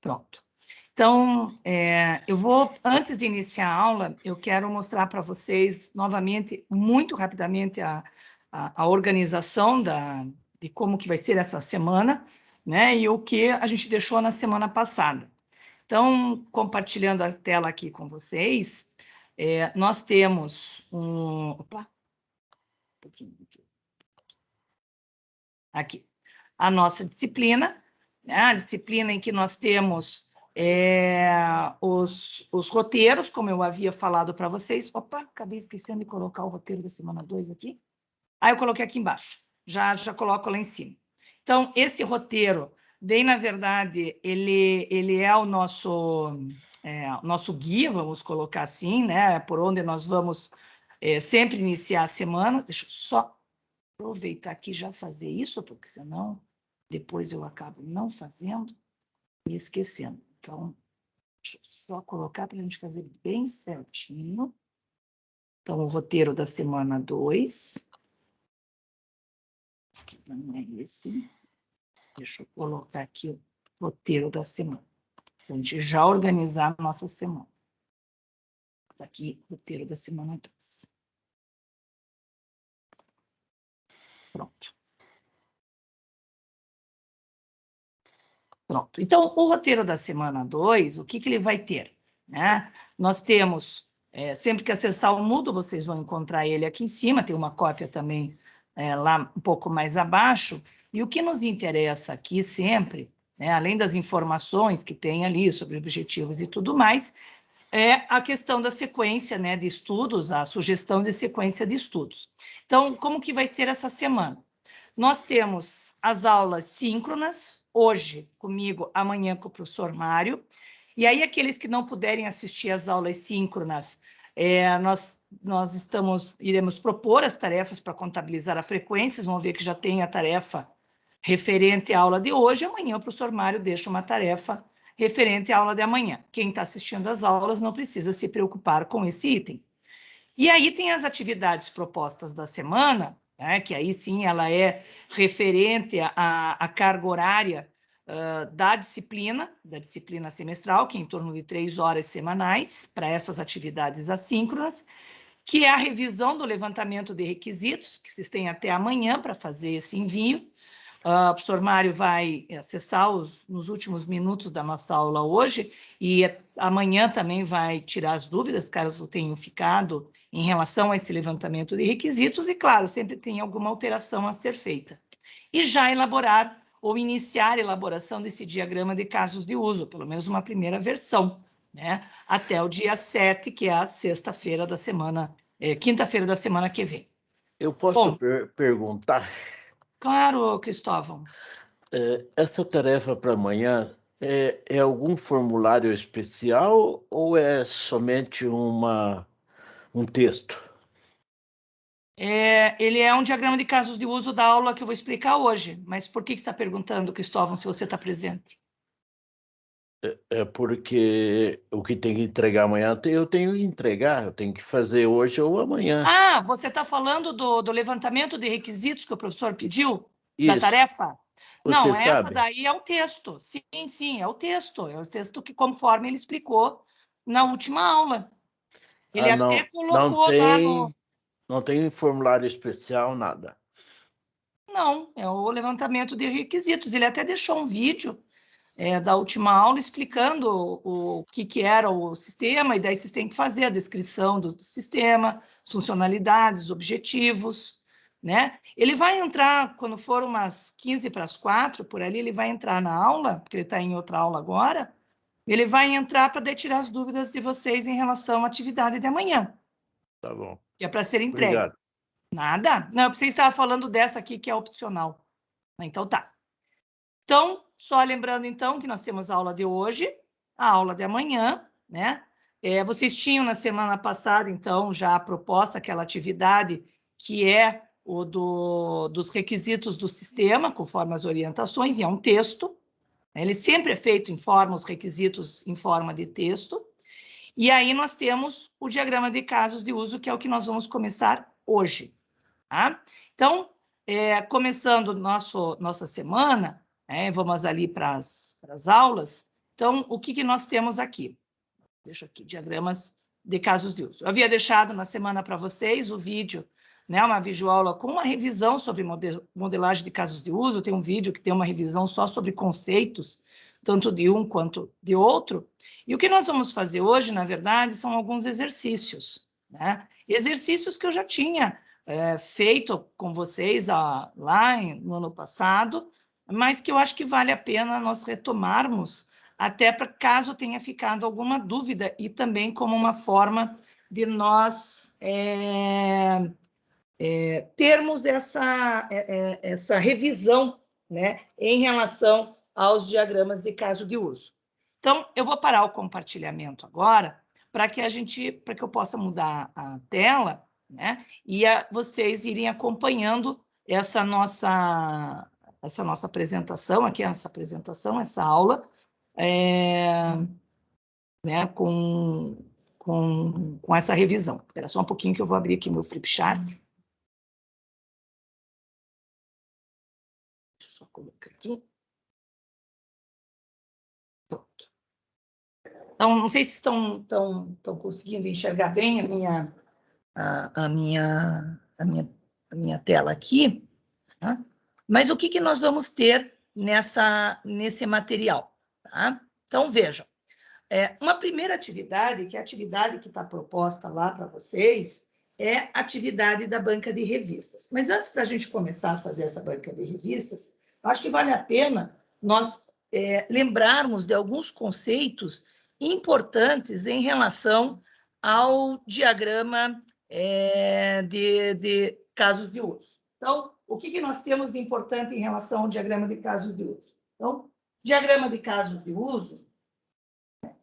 Pronto. Então, eu vou, antes de iniciar a aula, eu quero mostrar para vocês, novamente, muito rapidamente, a organização de como que vai ser essa semana, né, e o que a gente deixou na semana passada. Então, compartilhando a tela aqui com vocês, nós temos Opa! Um pouquinho aqui. A nossa disciplina, né, a disciplina em que nós temos os roteiros, como eu havia falado para vocês. Opa, acabei esquecendo de colocar o roteiro da semana 2 aqui. Eu coloquei aqui embaixo, já coloco lá em cima. Então, esse roteiro vem, na verdade, ele é o nosso guia, vamos colocar assim, né, por onde nós vamos sempre iniciar a semana. Deixa eu só aproveitar aqui e já fazer isso, porque senão depois eu acabo não fazendo e esquecendo. Então, deixa eu só colocar para a gente fazer bem certinho. Então, o roteiro da semana 2. Esse aqui não é esse. Deixa eu colocar aqui o roteiro da semana. Para a gente já organizar a nossa semana. Está aqui o roteiro da semana 2. Pronto. Pronto. Então, o roteiro da semana 2, o que ele vai ter? Né? Nós temos, sempre que acessar o Moodle, vocês vão encontrar ele aqui em cima, tem uma cópia também lá um pouco mais abaixo, e o que nos interessa aqui sempre, né, além das informações que tem ali sobre objetivos e tudo mais, é a questão da sequência, né, de estudos, a sugestão de sequência de estudos. Então, como que vai ser essa semana? Nós temos as aulas síncronas, hoje comigo, amanhã com o professor Mário, e aí aqueles que não puderem assistir às aulas síncronas, nós iremos propor as tarefas para contabilizar a frequência, vocês vão ver que já tem a tarefa referente à aula de hoje, amanhã o professor Mário deixa uma tarefa referente à aula de amanhã. Quem está assistindo às aulas não precisa se preocupar com esse item. E aí tem as atividades propostas da semana, né, que aí sim ela é referente à carga horária da disciplina semestral, que é em torno de 3 horas semanais, para essas atividades assíncronas, que é a revisão do levantamento de requisitos, que vocês têm até amanhã para fazer esse envio. O professor Mário vai acessar nos últimos minutos da nossa aula hoje e amanhã também vai tirar as dúvidas, caso tenham ficado, em relação a esse levantamento de requisitos e, claro, sempre tem alguma alteração a ser feita. E já elaborar ou iniciar a elaboração desse diagrama de casos de uso, pelo menos uma primeira versão, né? Até o dia 7, que é a sexta-feira da semana, quinta-feira da semana que vem. Eu posso perguntar? Claro, Cristóvão. Essa tarefa para amanhã é algum formulário especial ou é somente um texto? Ele é um diagrama de casos de uso da aula que eu vou explicar hoje. Mas por que você está perguntando, Cristóvão, se você está presente? É porque o que tem que entregar amanhã, eu tenho que entregar, eu tenho que fazer hoje ou amanhã. Ah, você está falando do levantamento de requisitos que o professor pediu? Da Isso. tarefa? Você Não, essa sabe? daí é o texto. Sim, é o texto. É o texto que, conforme ele explicou na última aula. Ele até colocou lá no... Não tem formulário especial, nada. Não, é o levantamento de requisitos. Ele até deixou um vídeo da última aula explicando o que era o sistema, e daí vocês têm que fazer a descrição do sistema, funcionalidades, objetivos, né? Ele vai entrar, quando for umas 15 para as 4, por ali, ele vai entrar na aula, porque ele está em outra aula agora, ele vai entrar para tirar as dúvidas de vocês em relação à atividade de amanhã. Tá bom. Que é para ser entregue. Obrigado. Nada? Não, você estava falando dessa aqui, que é opcional. Então, tá. Então, só lembrando, então, que nós temos a aula de hoje, a aula de amanhã, né? Vocês tinham na semana passada, então, já a proposta, aquela atividade que é o dos requisitos do sistema, conforme as orientações, e é um texto. Ele sempre é feito em forma, os requisitos em forma de texto. E aí nós temos o diagrama de casos de uso, que é o que nós vamos começar hoje. Tá? Então, começando nossa semana, vamos ali para as aulas, Então, o que nós temos aqui? Deixa aqui, diagramas de casos de uso. Eu havia deixado na semana para vocês o vídeo, né, uma videoaula com uma revisão sobre modelagem de casos de uso. Tem um vídeo que tem uma revisão só sobre conceitos, tanto de um quanto de outro. E o que nós vamos fazer hoje, na verdade, são alguns exercícios, né? Exercícios que eu já tinha feito com vocês lá no ano passado, mas que eu acho que vale a pena nós retomarmos, até para caso tenha ficado alguma dúvida, e também como uma forma de nós termos essa revisão, né, em relação aos diagramas de caso de uso. Então, eu vou parar o compartilhamento agora, para que eu possa mudar a tela, né, e vocês irem acompanhando essa nossa apresentação aqui, essa aula, né, com essa revisão. Espera só um pouquinho que eu vou abrir aqui meu Flipchart. Deixa eu só colocar aqui. Pronto. Então, não sei se estão conseguindo enxergar bem a minha tela aqui, tá? Mas o que nós vamos ter nesse material, tá? Então, vejam. Uma primeira atividade, que é a atividade que está proposta lá para vocês, é a atividade da banca de revistas. Mas antes da gente começar a fazer essa banca de revistas, acho que vale a pena nós lembrarmos de alguns conceitos importantes em relação ao diagrama de casos de uso. Então, o que nós temos de importante em relação ao diagrama de casos de uso? Então, diagrama de casos de uso,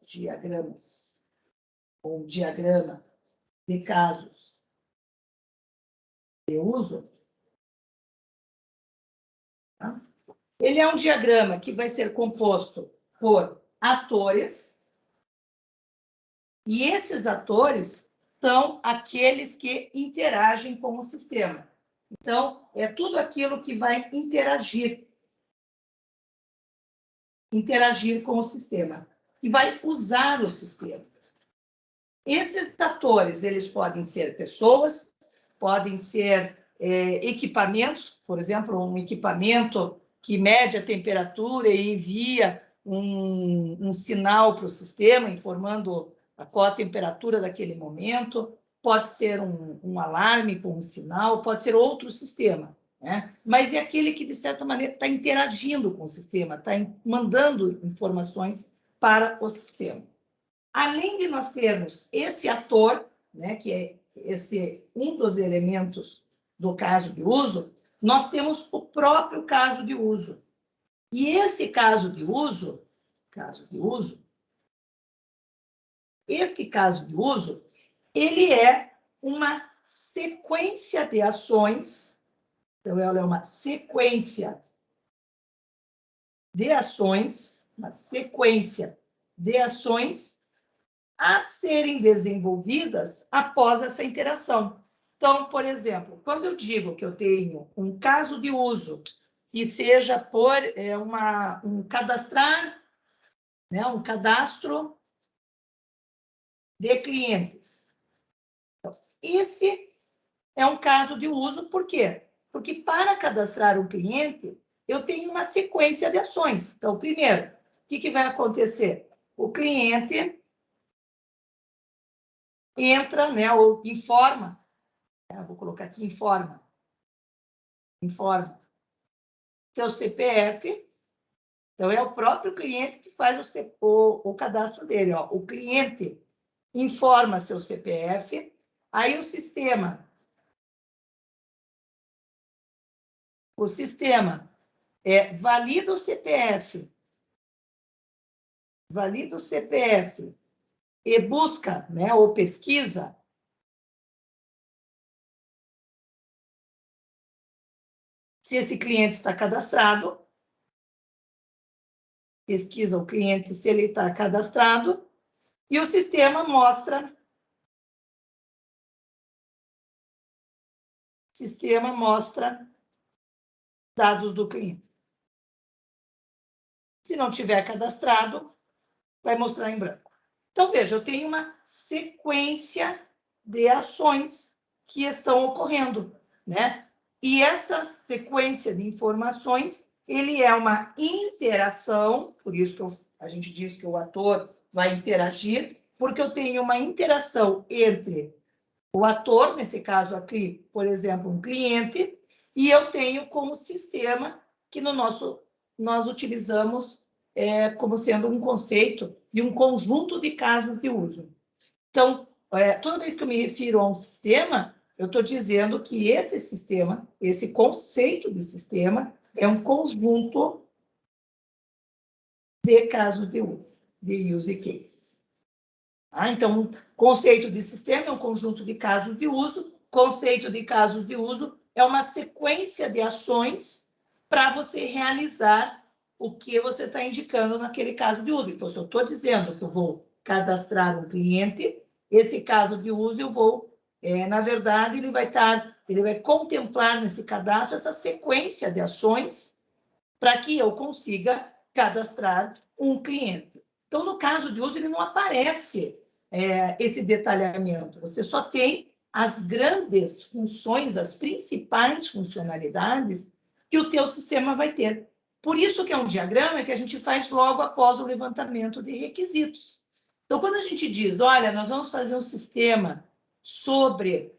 diagramas, ou diagrama de casos de uso, tá? Ele é um diagrama que vai ser composto por atores, e esses atores são aqueles que interagem com o sistema. Então, é tudo aquilo que vai interagir com o sistema, que vai usar o sistema. Esses atores, eles podem ser pessoas, podem ser equipamentos, por exemplo, um equipamento que mede a temperatura e envia um sinal para o sistema, informando qual a temperatura daquele momento. Pode ser um alarme com um sinal, pode ser outro sistema, né? Mas é aquele que, de certa maneira, está interagindo com o sistema, está mandando informações para o sistema. Além de nós termos esse ator, né, que é um dos elementos do caso de uso, nós temos o próprio caso de uso. E esse caso de uso, ele é uma sequência de ações. Então, ela é uma sequência de ações, a serem desenvolvidas após essa interação. Então, por exemplo, quando eu digo que eu tenho um caso de uso que seja por um cadastrar, né, um cadastro de clientes. Então, esse é um caso de uso, por quê? Porque para cadastrar um cliente, eu tenho uma sequência de ações. Então, primeiro, o que vai acontecer? O cliente entra, né, ou informa, vou colocar aqui, informa seu CPF. Então, é o próprio cliente que faz o cadastro dele. Ó. O cliente informa seu CPF, aí o sistema valida o CPF, e busca, né, ou pesquisa se esse cliente está cadastrado, pesquisa o cliente se ele está cadastrado, e o sistema mostra dados do cliente. Se não tiver cadastrado, vai mostrar em branco. Então, veja, eu tenho uma sequência de ações que estão ocorrendo, né? E essa sequência de informações, ele é uma interação, por isso que a gente diz que o ator vai interagir, porque eu tenho uma interação entre o ator, nesse caso aqui, por exemplo, um cliente, e eu tenho como sistema que nós utilizamos como sendo um conceito de um conjunto de casos de uso. Então, toda vez que eu me refiro a um sistema, eu estou dizendo que esse sistema, esse conceito de sistema, é um conjunto de casos de uso, de use cases. Então, conceito de sistema é um conjunto de casos de uso, conceito de casos de uso é uma sequência de ações para você realizar o que você está indicando naquele caso de uso. Então, se eu estou dizendo que eu vou cadastrar um cliente, esse caso de uso eu vou, na verdade, ele vai contemplar nesse cadastro essa sequência de ações para que eu consiga cadastrar um cliente. Então, no caso de uso, ele não aparece esse detalhamento. Você só tem as grandes funções, as principais funcionalidades que o teu sistema vai ter. Por isso que é um diagrama que a gente faz logo após o levantamento de requisitos. Então, quando a gente diz, olha, nós vamos fazer um sistema sobre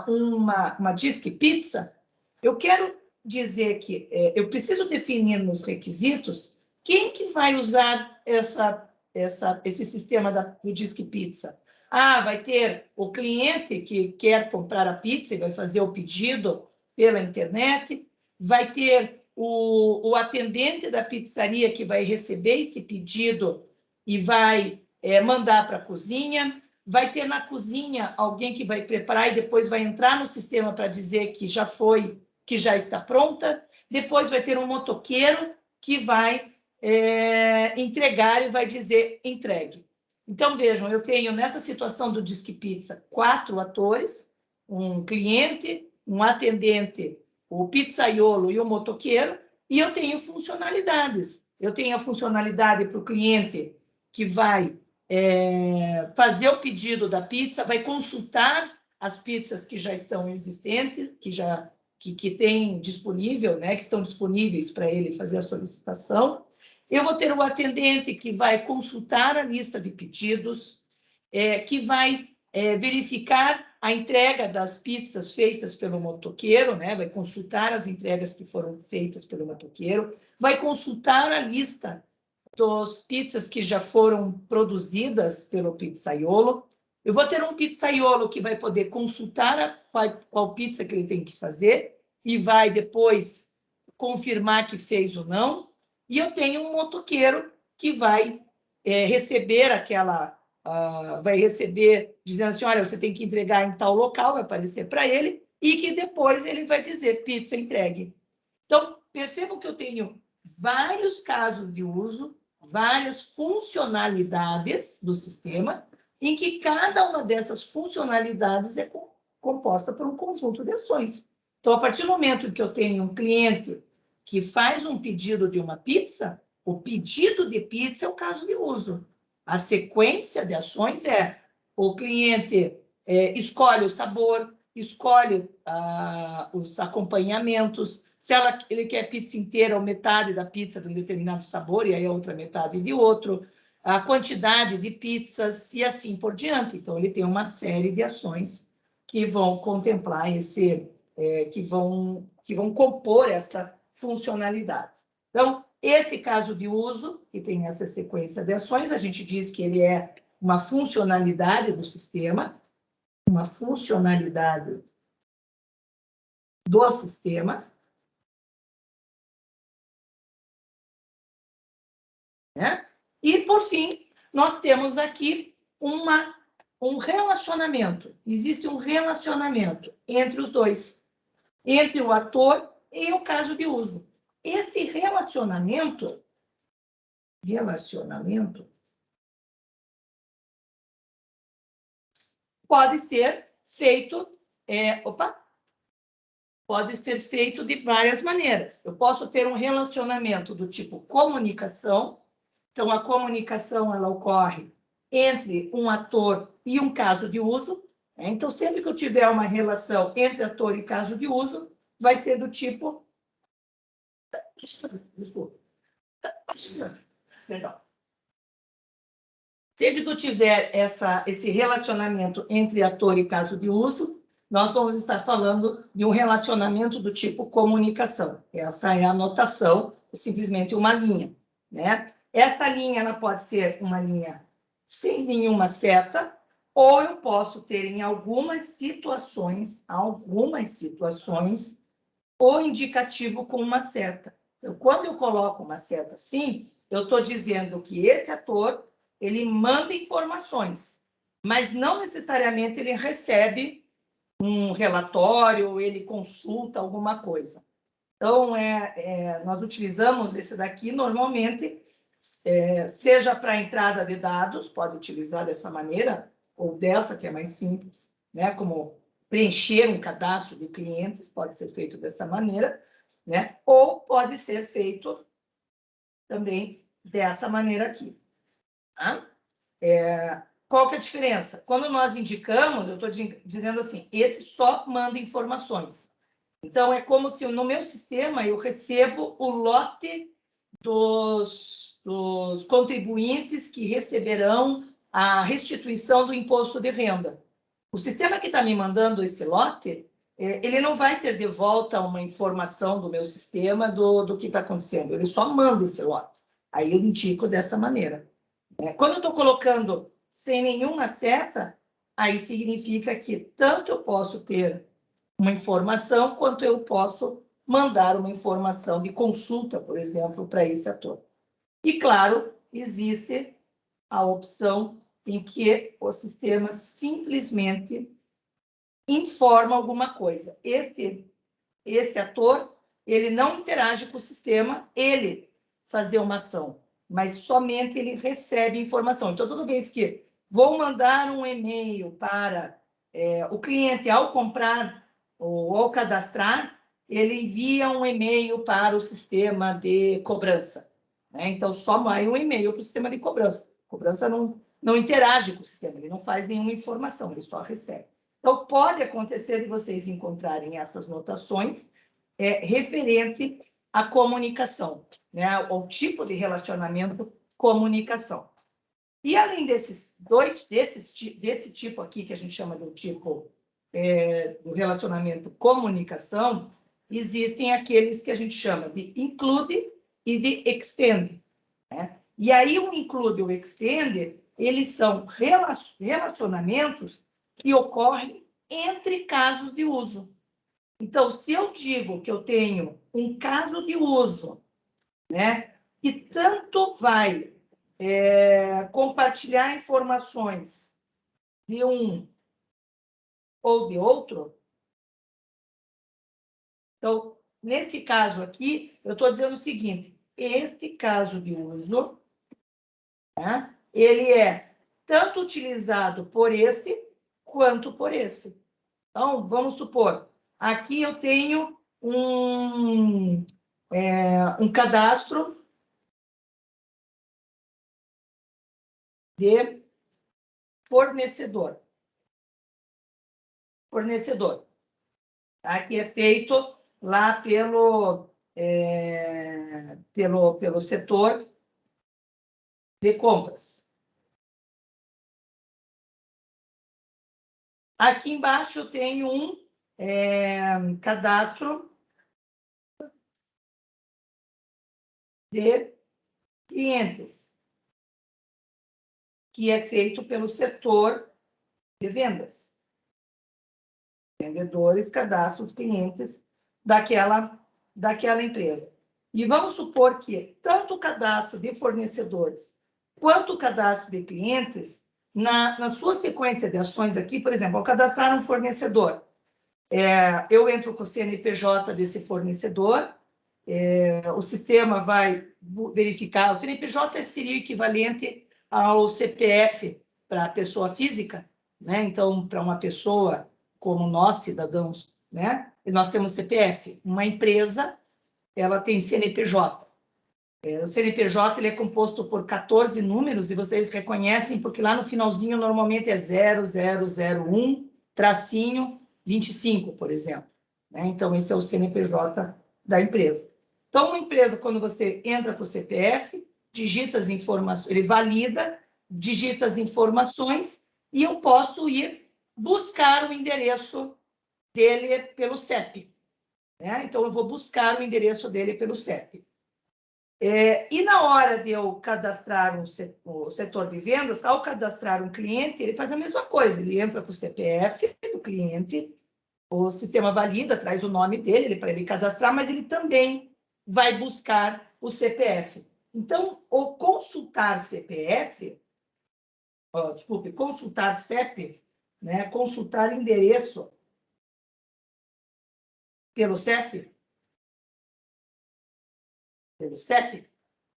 uma disque pizza, eu quero dizer que eu preciso definir nos requisitos quem que vai usar esse sistema do Disque Pizza. Vai ter o cliente que quer comprar a pizza e vai fazer o pedido pela internet, vai ter o atendente da pizzaria que vai receber esse pedido e vai mandar para a cozinha, vai ter na cozinha alguém que vai preparar e depois vai entrar no sistema para dizer que já foi, que já está pronta, depois vai ter um motoqueiro que vai entregar e vai dizer entregue. Então, vejam, eu tenho nessa situação do Disque Pizza 4 atores, um cliente, um atendente, o pizzaiolo e o motoqueiro, e eu tenho funcionalidades. Eu tenho a funcionalidade para o cliente que vai fazer o pedido da pizza, vai consultar as pizzas que já estão existentes, que tem disponível, né, que estão disponíveis para ele fazer a solicitação. Eu vou ter o atendente que vai consultar a lista de pedidos, que vai verificar a entrega das pizzas feitas pelo motoqueiro, né, vai consultar as entregas que foram feitas pelo motoqueiro, vai consultar a lista dos pizzas que já foram produzidas pelo pizzaiolo. Eu vou ter um pizzaiolo que vai poder consultar qual pizza que ele tem que fazer e vai depois confirmar que fez ou não. E eu tenho um motoqueiro que vai receber vai receber dizendo assim, olha, você tem que entregar em tal local, vai aparecer para ele, e que depois ele vai dizer pizza entregue. Então, percebam que eu tenho vários casos de uso, várias funcionalidades do sistema, em que cada uma dessas funcionalidades é composta por um conjunto de ações. Então, a partir do momento que eu tenho um cliente que faz um pedido de uma pizza, o pedido de pizza é o caso de uso. A sequência de ações é o cliente escolhe o sabor, escolhe os acompanhamentos, se ele quer pizza inteira ou metade da pizza de um determinado sabor, e aí a outra metade de outro, a quantidade de pizzas e assim por diante. Então, ele tem uma série de ações que vão contemplar que vão compor essa funcionalidade. Então, esse caso de uso, que tem essa sequência de ações, a gente diz que ele é uma funcionalidade do sistema, uma funcionalidade do sistema, né? E, por fim, nós temos aqui um relacionamento. Existe um relacionamento entre os dois, entre o ator e o caso de uso. Esse relacionamento pode ser feito, pode ser feito de várias maneiras. Eu posso ter um relacionamento do tipo comunicação, Então, a comunicação ela ocorre entre um ator e um caso de uso. Então, sempre que eu tiver uma relação entre ator e caso de uso, vai ser do tipo... Desculpa. Perdão. Sempre que eu tiver esse relacionamento entre ator e caso de uso, nós vamos estar falando de um relacionamento do tipo comunicação. Essa é a notação, simplesmente uma linha, né? Essa linha ela pode ser uma linha sem nenhuma seta, ou eu posso ter em algumas situações, o indicativo com uma seta. Então, quando eu coloco uma seta assim, eu estou dizendo que esse ator ele manda informações, mas não necessariamente ele recebe um relatório, ou ele consulta alguma coisa. Então, nós utilizamos esse daqui normalmente, seja para entrada de dados, pode utilizar dessa maneira, ou dessa que é mais simples, né? Como preencher um cadastro de clientes, pode ser feito dessa maneira, né? Ou pode ser feito também dessa maneira aqui. Tá? Qual que é a diferença? Quando nós indicamos, eu estou dizendo assim, esse só manda informações. Então, é como se no meu sistema eu recebo o lote dos contribuintes que receberão a restituição do imposto de renda. O sistema que está me mandando esse lote, ele não vai ter de volta uma informação do meu sistema do que está acontecendo, ele só manda esse lote. Aí eu indico dessa maneira. Quando eu estou colocando sem nenhuma seta, aí significa que tanto eu posso ter uma informação, quanto eu posso mandar uma informação de consulta, por exemplo, para esse ator. E, claro, existe a opção em que o sistema simplesmente informa alguma coisa. Esse ator, ele não interage com o sistema, ele fazer uma ação, mas somente ele recebe informação. Então, toda vez que vou mandar um e-mail para o cliente ao comprar ou ao cadastrar, ele envia um e-mail para o sistema de cobrança. Né? Então, só vai um e-mail para o sistema de cobrança. A cobrança não interage com o sistema, ele não faz nenhuma informação, ele só recebe. Então, pode acontecer de vocês encontrarem essas notações referente à comunicação, né? Ao tipo de relacionamento comunicação. E além desse tipo aqui, que a gente chama do tipo do relacionamento comunicação, existem aqueles que a gente chama de include e de extend. Né? E aí o include e o extend, eles são relacionamentos que ocorrem entre casos de uso. Então, se eu digo que eu tenho um caso de uso, né, que tanto vai compartilhar informações de um ou de outro, então, nesse caso aqui, eu estou dizendo o seguinte, este caso de uso, né, ele é tanto utilizado por esse, quanto por esse. Então, vamos supor, aqui eu tenho um cadastro de fornecedor. Tá? Que é feito lá pelo setor de compras. Aqui embaixo eu tenho um cadastro de clientes, que é feito pelo setor de vendas. Vendedores cadastram os clientes daquela empresa. E vamos supor que tanto o cadastro de fornecedores quanto o cadastro de clientes, na sua sequência de ações aqui, por exemplo, ao cadastrar um fornecedor, eu entro com o CNPJ desse fornecedor, o sistema vai verificar, o CNPJ seria o equivalente ao CPF para a pessoa física, né? Então, para uma pessoa como nós, cidadãos, né? E nós temos CPF. Uma empresa, ela tem CNPJ. O CNPJ ele é composto por 14 números, e vocês reconhecem, porque lá no finalzinho normalmente é 0001-25, por exemplo. Né? Então, esse é o CNPJ da empresa. Então, uma empresa, quando você entra para o CPF, digita as informações, ele valida, digita as informações, e eu posso ir buscar o endereço dele pelo CEP. Né? Então, eu vou buscar o endereço dele pelo CEP. E na hora de eu cadastrar o setor de vendas, ao cadastrar um cliente, ele faz a mesma coisa. Ele entra com o CPF do cliente, o sistema valida, traz o nome dele para ele cadastrar, mas ele também vai buscar o CPF. Então, o consultar CPF, consultar CEP, né, consultar endereço pelo CEP,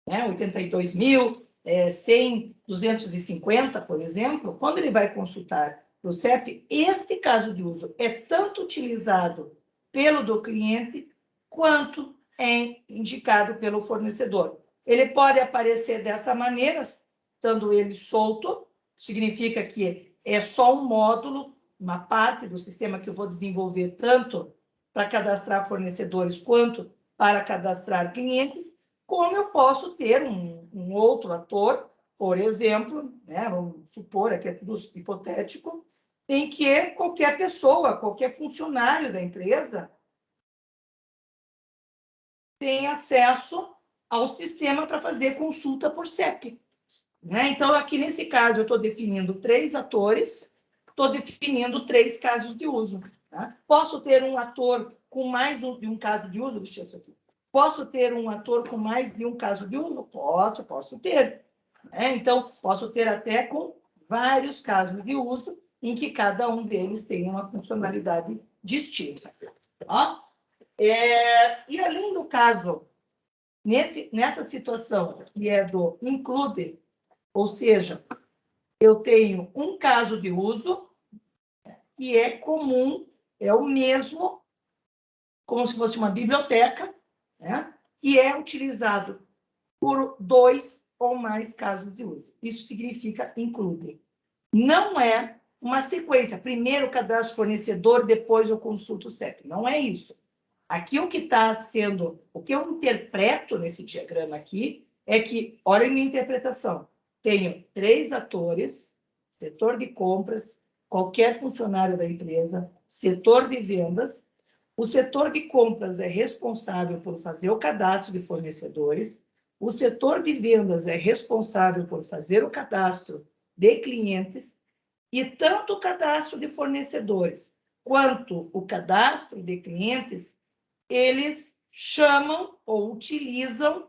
né, 82.100.250, por exemplo, quando ele vai consultar o CEP, este caso de uso é tanto utilizado pelo do cliente quanto é indicado pelo fornecedor. Ele pode aparecer dessa maneira, estando ele solto, significa que é só um módulo, uma parte do sistema que eu vou desenvolver tanto para cadastrar fornecedores quanto para cadastrar clientes, como eu posso ter um outro ator, por exemplo, né, vamos supor, aqui é tudo hipotético, em que qualquer pessoa, qualquer funcionário da empresa tem acesso ao sistema para fazer consulta por CEP. Né? Então, aqui nesse caso, eu estou definindo 3 atores, estou definindo 3 casos de uso. Tá? Posso ter um ator com mais de um caso de uso? Deixa eu ver aqui. Posso ter um ator com mais de um caso de uso? Posso ter. Né? Então, posso ter até com vários casos de uso, em que cada um deles tem uma funcionalidade distinta. Tá? E além do caso, nessa situação que é do include, ou seja, eu tenho um caso de uso que é comum, é o mesmo, como se fosse uma biblioteca, né? E é utilizado por 2 ou mais casos de uso. Isso significa include. Não é uma sequência. Primeiro o cadastro fornecedor, depois eu consulto o CEP. Não é isso. Aqui o que está sendo, o que eu interpreto nesse diagrama aqui, é que, olha a minha interpretação, tenho 3 atores, setor de compras, qualquer funcionário da empresa, setor de vendas. O setor de compras é responsável por fazer o cadastro de fornecedores, o setor de vendas é responsável por fazer o cadastro de clientes, e tanto o cadastro de fornecedores quanto o cadastro de clientes, eles chamam ou utilizam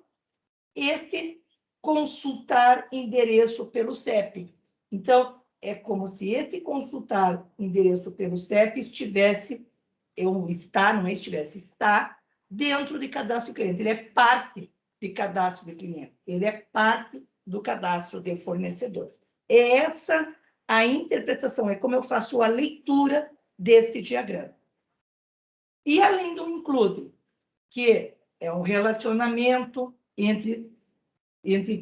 este consultar endereço pelo CEP. Então, é como se esse consultar endereço pelo CEP está dentro de cadastro de cliente. Ele é parte de cadastro de cliente. Ele é parte do cadastro de fornecedores. É essa a interpretação, é como eu faço a leitura desse diagrama. E além do include, que é um relacionamento entre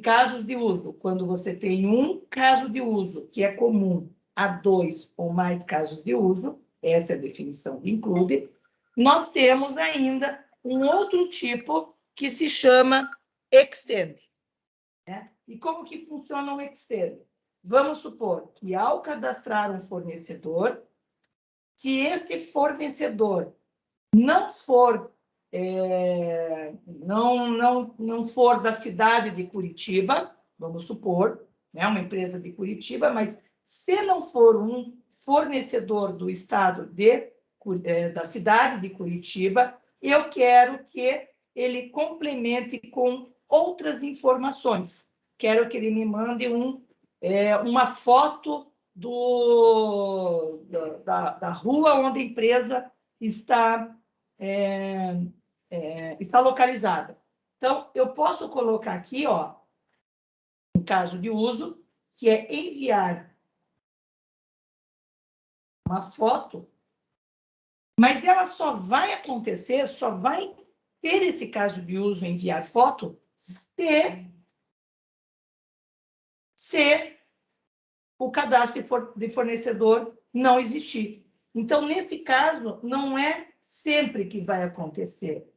casos de uso, quando você tem um caso de uso que é comum a 2 ou mais casos de uso, essa é a definição de include, nós temos ainda um outro tipo que se chama extend. Né? E como que funciona o extend? Vamos supor que ao cadastrar um fornecedor, se este fornecedor não for não for da cidade de Curitiba, vamos supor, né, uma empresa de Curitiba, mas se não for um fornecedor do estado da cidade de Curitiba, eu quero que ele complemente com outras informações. Quero que ele me mande uma foto da rua onde a empresa está localizada. Então, eu posso colocar aqui, ó, um caso de uso, que é enviar uma foto, mas ela só vai acontecer, só vai ter esse caso de uso, enviar foto, se o cadastro de fornecedor não existir. Então, nesse caso, não é sempre que vai acontecer.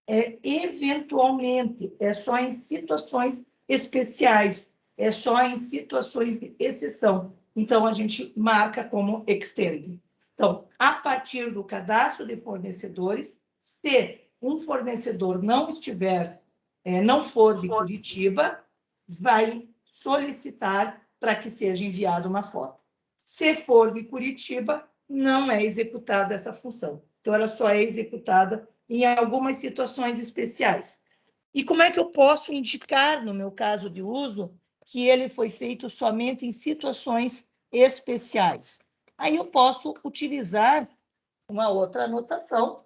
É eventualmente, é só em situações especiais, é só em situações de exceção. Então, a gente marca como extend. Então, a partir do cadastro de fornecedores, se um fornecedor não for de Curitiba, vai solicitar para que seja enviada uma foto. Se for de Curitiba, não é executada essa função. Então, ela só é executada em algumas situações especiais. E como é que eu posso indicar, no meu caso de uso, que ele foi feito somente em situações especiais? Aí eu posso utilizar uma outra anotação,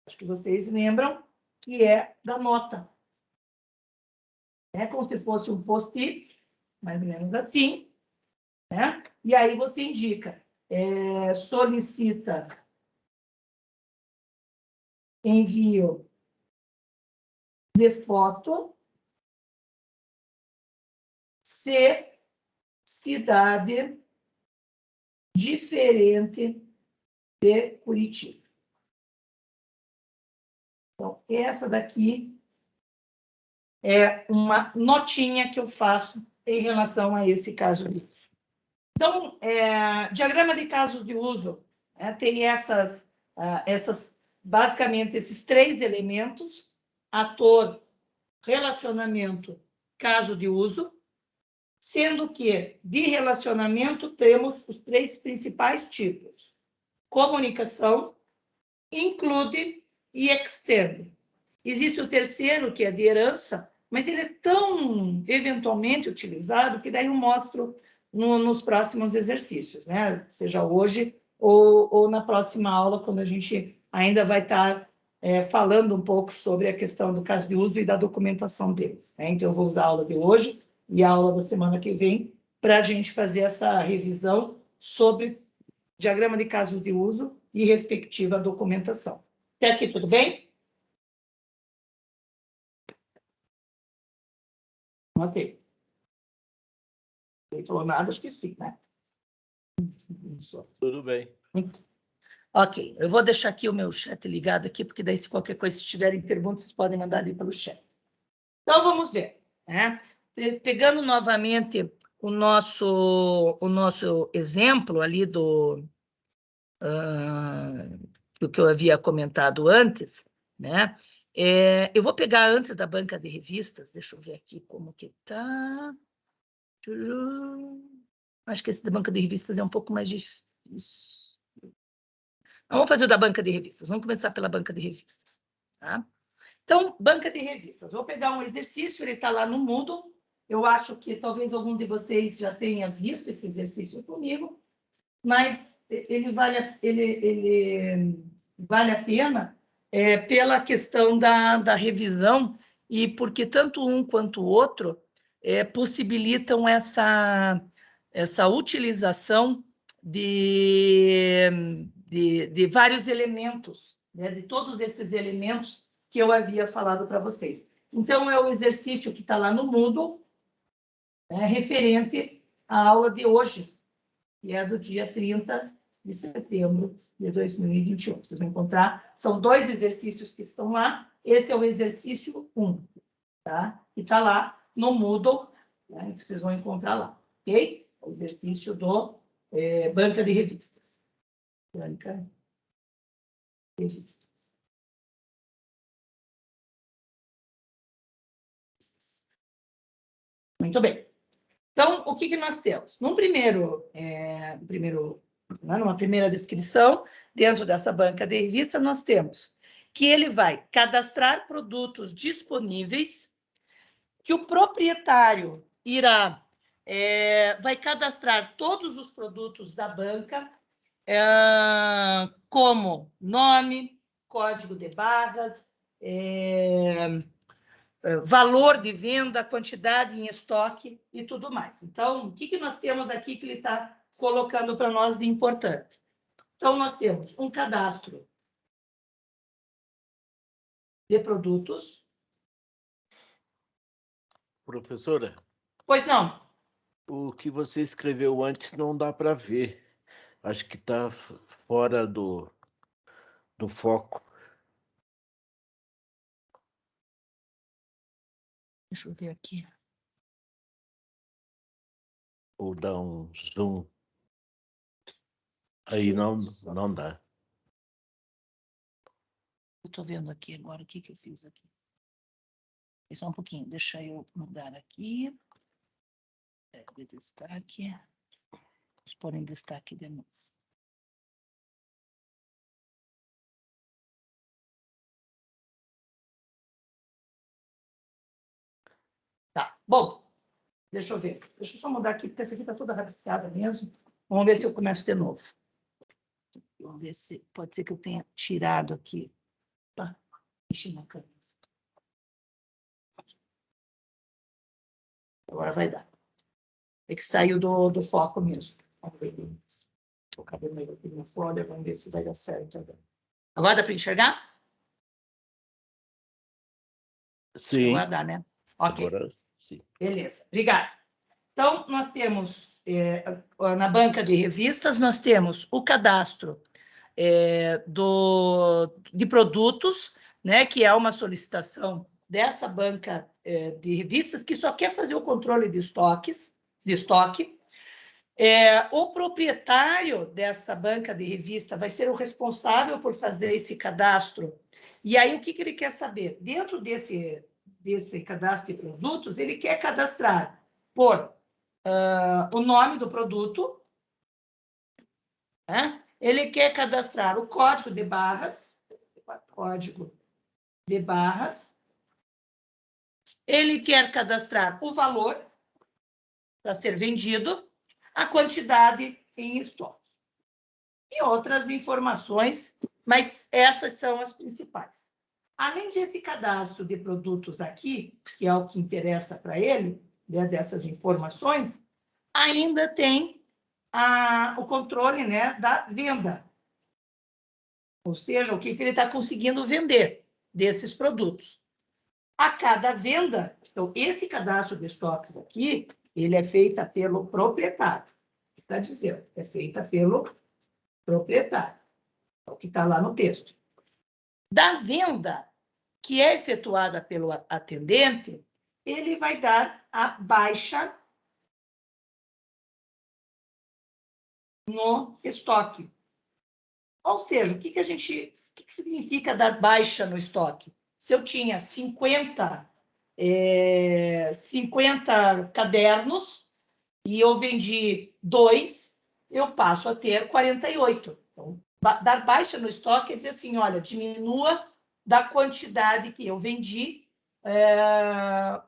acho que vocês lembram, que é da nota. É como se fosse um post-it, mais ou menos assim, né? E aí você indica, solicita envio de foto, se cidade diferente de Curitiba. Então, essa daqui é uma notinha que eu faço em relação a esse caso de uso. Então, diagrama de casos de uso tem basicamente esses 3 elementos: ator, relacionamento, caso de uso, sendo que de relacionamento temos os 3 principais tipos: comunicação, include e extend. Existe o terceiro, que é de herança, mas ele é tão eventualmente utilizado que daí eu mostro nos próximos exercícios, né? Seja hoje ou na próxima aula, quando a gente ainda vai estar falando um pouco sobre a questão do caso de uso e da documentação deles, né? Então, eu vou usar a aula de hoje e a aula da semana que vem para a gente fazer essa revisão sobre diagrama de casos de uso e respectiva documentação. Até aqui, tudo bem? Ok. Não falou nada, acho que sim, né? Tudo bem. Ok, eu vou deixar aqui o meu chat ligado aqui, porque daí, se qualquer coisa, se tiverem perguntas, vocês podem mandar ali pelo chat. Então, vamos ver, né? Pegando novamente o nosso exemplo ali do que eu havia comentado antes, né? Eu vou pegar antes da banca de revistas, deixa eu ver aqui como que está. Acho que esse da banca de revistas é um pouco mais difícil. Vamos fazer o da banca de revistas. Vamos começar pela banca de revistas. Tá? Então, banca de revistas. Vou pegar um exercício, ele está lá no Moodle. Eu acho que talvez algum de vocês já tenha visto esse exercício comigo, mas ele vale a pena pela questão da revisão e porque tanto um quanto o outro possibilitam essa utilização de vários elementos, né, de todos esses elementos que eu havia falado para vocês. Então, é o exercício que está lá no Moodle, referente à aula de hoje, que é do dia 30 de setembro de 2021. Vocês vão encontrar, são 2 exercícios que estão lá. Esse é o exercício 1, tá? Que está lá no Moodle, né, que vocês vão encontrar lá, ok? O exercício do banca de revistas. Banca de revistas. Muito bem. Então, o que nós temos? Numa primeira descrição, dentro dessa banca de revista, nós temos que ele vai cadastrar produtos disponíveis, que o proprietário vai cadastrar todos os produtos da banca, como nome, código de barras, valor de venda, quantidade em estoque e tudo mais. Então, o que nós temos aqui que ele está colocando para nós de importante? Então, nós temos um cadastro de produtos, Professora, Pois não. o que você escreveu antes não dá para ver. Acho que está fora do foco. Deixa eu ver aqui. Ou dá um zoom. Aí não dá. Eu estou vendo aqui agora o que eu fiz aqui. Só um pouquinho, deixa eu mudar aqui. De destaque. Vamos pôr em destaque de novo. Tá, bom. Deixa eu ver. Deixa eu só mudar aqui, porque essa aqui está toda rabiscada mesmo. Vamos ver se eu começo de novo. Vamos ver se pode ser que eu tenha tirado aqui. Tá, mexi na camisa. Agora vai dar. É que saiu do foco mesmo. Vamos ver. Vou colocar de novo aqui no folder, vamos ver se vai dar certo agora. Agora dá para enxergar? Sim. Agora dá, né? Ok. Agora sim. Beleza, obrigada. Então, nós temos, na banca de revistas, nós temos o cadastro de produtos, né, que é uma solicitação dessa banca de revistas, que só quer fazer o controle de estoque. O proprietário dessa banca de revista vai ser o responsável por fazer esse cadastro. E aí, o que ele quer saber? Dentro desse cadastro de produtos, ele quer cadastrar por o nome do produto, né? Ele quer cadastrar o código de barras, ele quer cadastrar o valor para ser vendido, a quantidade em estoque e outras informações, mas essas são as principais. Além desse cadastro de produtos aqui, que é o que interessa para ele, né, dessas informações, ainda tem o controle, né, da venda. Ou seja, o que ele está conseguindo vender desses produtos. A cada venda, então, esse cadastro de estoques aqui, ele é feito pelo proprietário. Está dizendo, é feita pelo proprietário. É o que está lá no texto. Da venda que é efetuada pelo atendente, ele vai dar a baixa no estoque. Ou seja, o que significa dar baixa no estoque? Se eu tinha 50 cadernos e eu vendi 2, eu passo a ter 48. Então, dar baixa no estoque quer dizer assim, olha, diminua da quantidade que eu vendi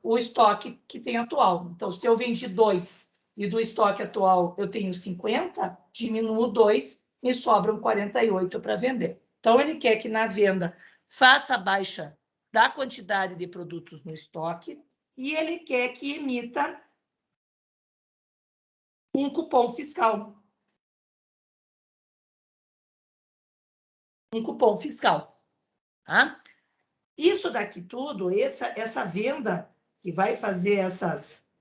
o estoque que tem atual. Então, se eu vendi 2 e do estoque atual eu tenho 50, diminuo 2, me sobram 48 para vender. Então, ele quer que na venda faça a baixa da quantidade de produtos no estoque e ele quer que emita um cupom fiscal. Um cupom fiscal. Tá? Isso daqui tudo, essa venda que vai fazer essas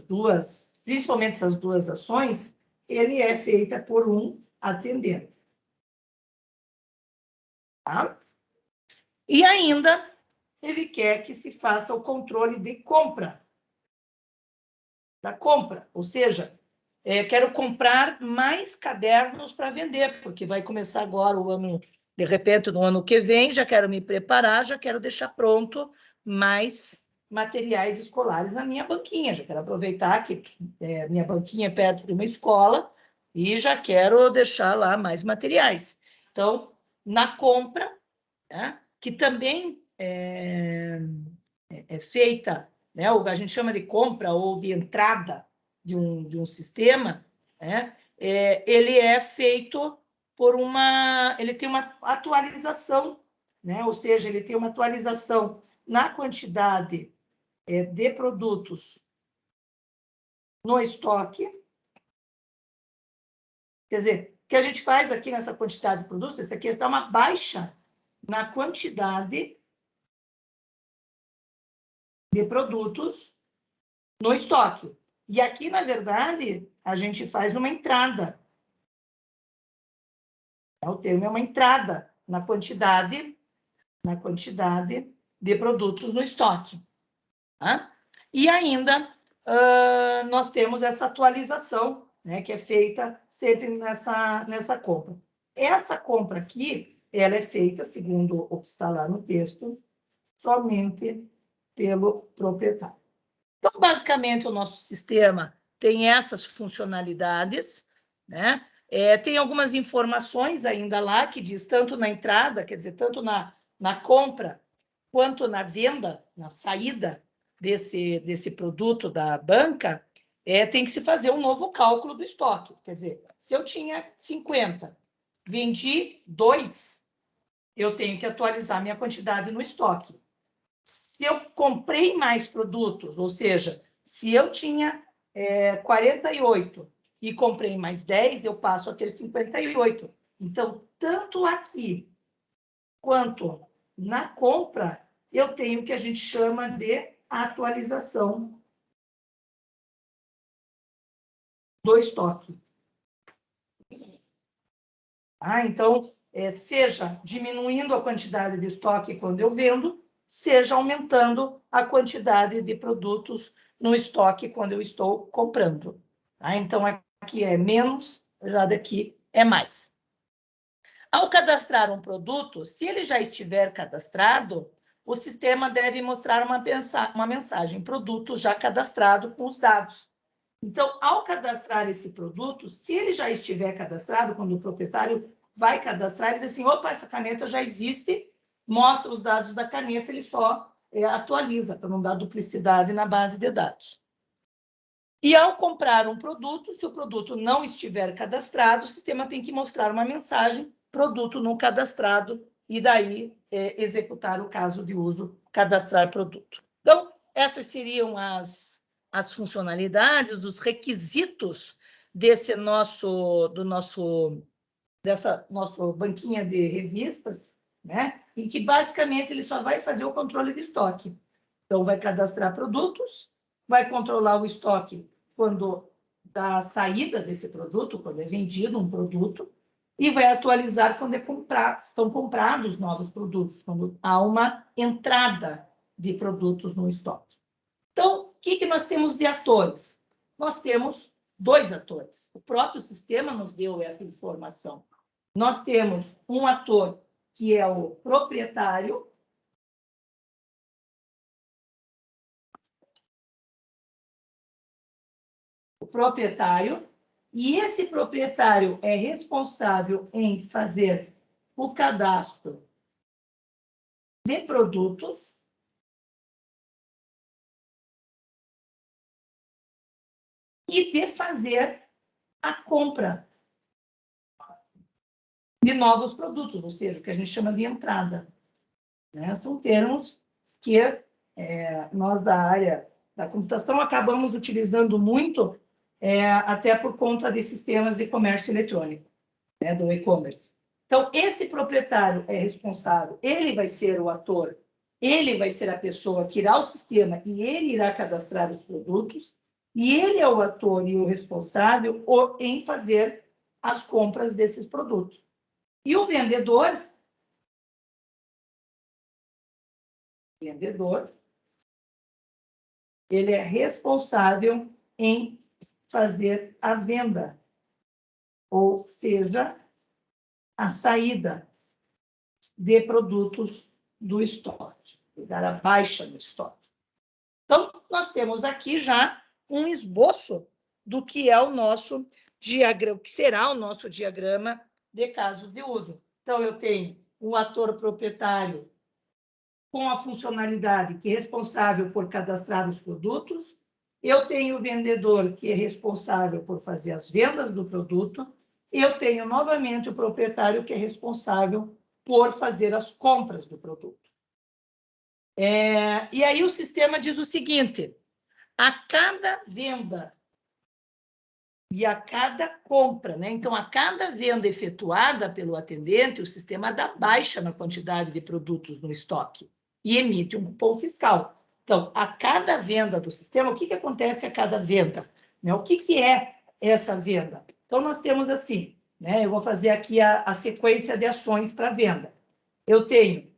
duas, principalmente essas duas ações, ele é feita por um atendente. Tá? E ainda, ele quer que se faça o controle de compra. Da compra, ou seja, quero comprar mais cadernos para vender, porque vai começar agora o ano, de repente, no ano que vem, já quero me preparar, já quero deixar pronto mais materiais escolares na minha banquinha, já quero aproveitar que minha banquinha é perto de uma escola e já quero deixar lá mais materiais. Então, na compra, né, que também é feita, né, a gente chama de compra ou de entrada de um sistema, né, ele é feito por ele tem uma atualização, né, ou seja, ele tem uma atualização na quantidade de produtos no estoque. Quer dizer, o que a gente faz aqui nessa quantidade de produtos, isso aqui dá uma baixa na quantidade de produtos no estoque. E aqui, na verdade, a gente faz uma entrada. O termo é uma entrada na quantidade de produtos no estoque. Tá? E ainda nós temos essa atualização, né, que é feita sempre nessa compra. Essa compra aqui, ela é feita, segundo o que está lá no texto, somente pelo proprietário. Então, basicamente, o nosso sistema tem essas funcionalidades, né? Tem algumas informações ainda lá que diz tanto na entrada, quer dizer, tanto na compra, quanto na venda, na saída desse produto da banca, tem que se fazer um novo cálculo do estoque. Quer dizer, se eu tinha 50, vendi 2, eu tenho que atualizar minha quantidade no estoque. Se eu comprei mais produtos, ou seja, se eu tinha 48 e comprei mais 10, eu passo a ter 58. Então, tanto aqui quanto na compra, eu tenho o que a gente chama de atualização do estoque. Então, seja diminuindo a quantidade de estoque quando eu vendo, seja aumentando a quantidade de produtos no estoque quando eu estou comprando. Então, aqui é menos, já daqui é mais. Ao cadastrar um produto, se ele já estiver cadastrado, o sistema deve mostrar uma mensagem, produto já cadastrado com os dados. Então, ao cadastrar esse produto, se ele já estiver cadastrado, quando o proprietário vai cadastrar, ele diz assim, opa, essa caneta já existe, mostra os dados da caneta, ele só atualiza, para não dar duplicidade na base de dados. E ao comprar um produto, se o produto não estiver cadastrado, o sistema tem que mostrar uma mensagem, produto não cadastrado, e daí executar o caso de uso, cadastrar produto. Então, essas seriam as funcionalidades, os requisitos dessa nossa banquinha de revistas, né? E que basicamente ele só vai fazer o controle de estoque. Então, vai cadastrar produtos, vai controlar o estoque quando da saída desse produto, quando é vendido um produto, e vai atualizar quando estão comprados novos produtos, quando há uma entrada de produtos no estoque. Então, o que nós temos de atores? Nós temos 2 atores. O próprio sistema nos deu essa informação. Nós temos um ator que é o proprietário, e esse proprietário é responsável em fazer o cadastro de produtos e de fazer a compra de novos produtos, ou seja, o que a gente chama de entrada. São termos que nós da área da computação acabamos utilizando muito, até por conta de sistemas de comércio eletrônico, do e-commerce. Então, esse proprietário é responsável, ele vai ser o ator, ele vai ser a pessoa que irá ao sistema e ele irá cadastrar os produtos, e ele é o ator e o responsável em fazer as compras desses produtos. E o vendedor, ele é responsável em fazer a venda, ou seja, a saída de produtos do estoque, dar a baixa no estoque. Então, nós temos aqui já um esboço do que é o nosso diagrama, que será o nosso diagrama de casos de uso. Então, eu tenho um ator proprietário com a funcionalidade que é responsável por cadastrar os produtos, eu tenho o vendedor que é responsável por fazer as vendas do produto, eu tenho novamente o proprietário que é responsável por fazer as compras do produto. E aí o sistema diz o seguinte, a cada venda e a cada compra, então a cada venda efetuada pelo atendente, o sistema dá baixa na quantidade de produtos no estoque e emite um cupom fiscal. Então, a cada venda do sistema, o que acontece a cada venda? Né? O que é essa venda? Então, nós temos assim, né? Eu vou fazer aqui a sequência de ações para venda. Eu tenho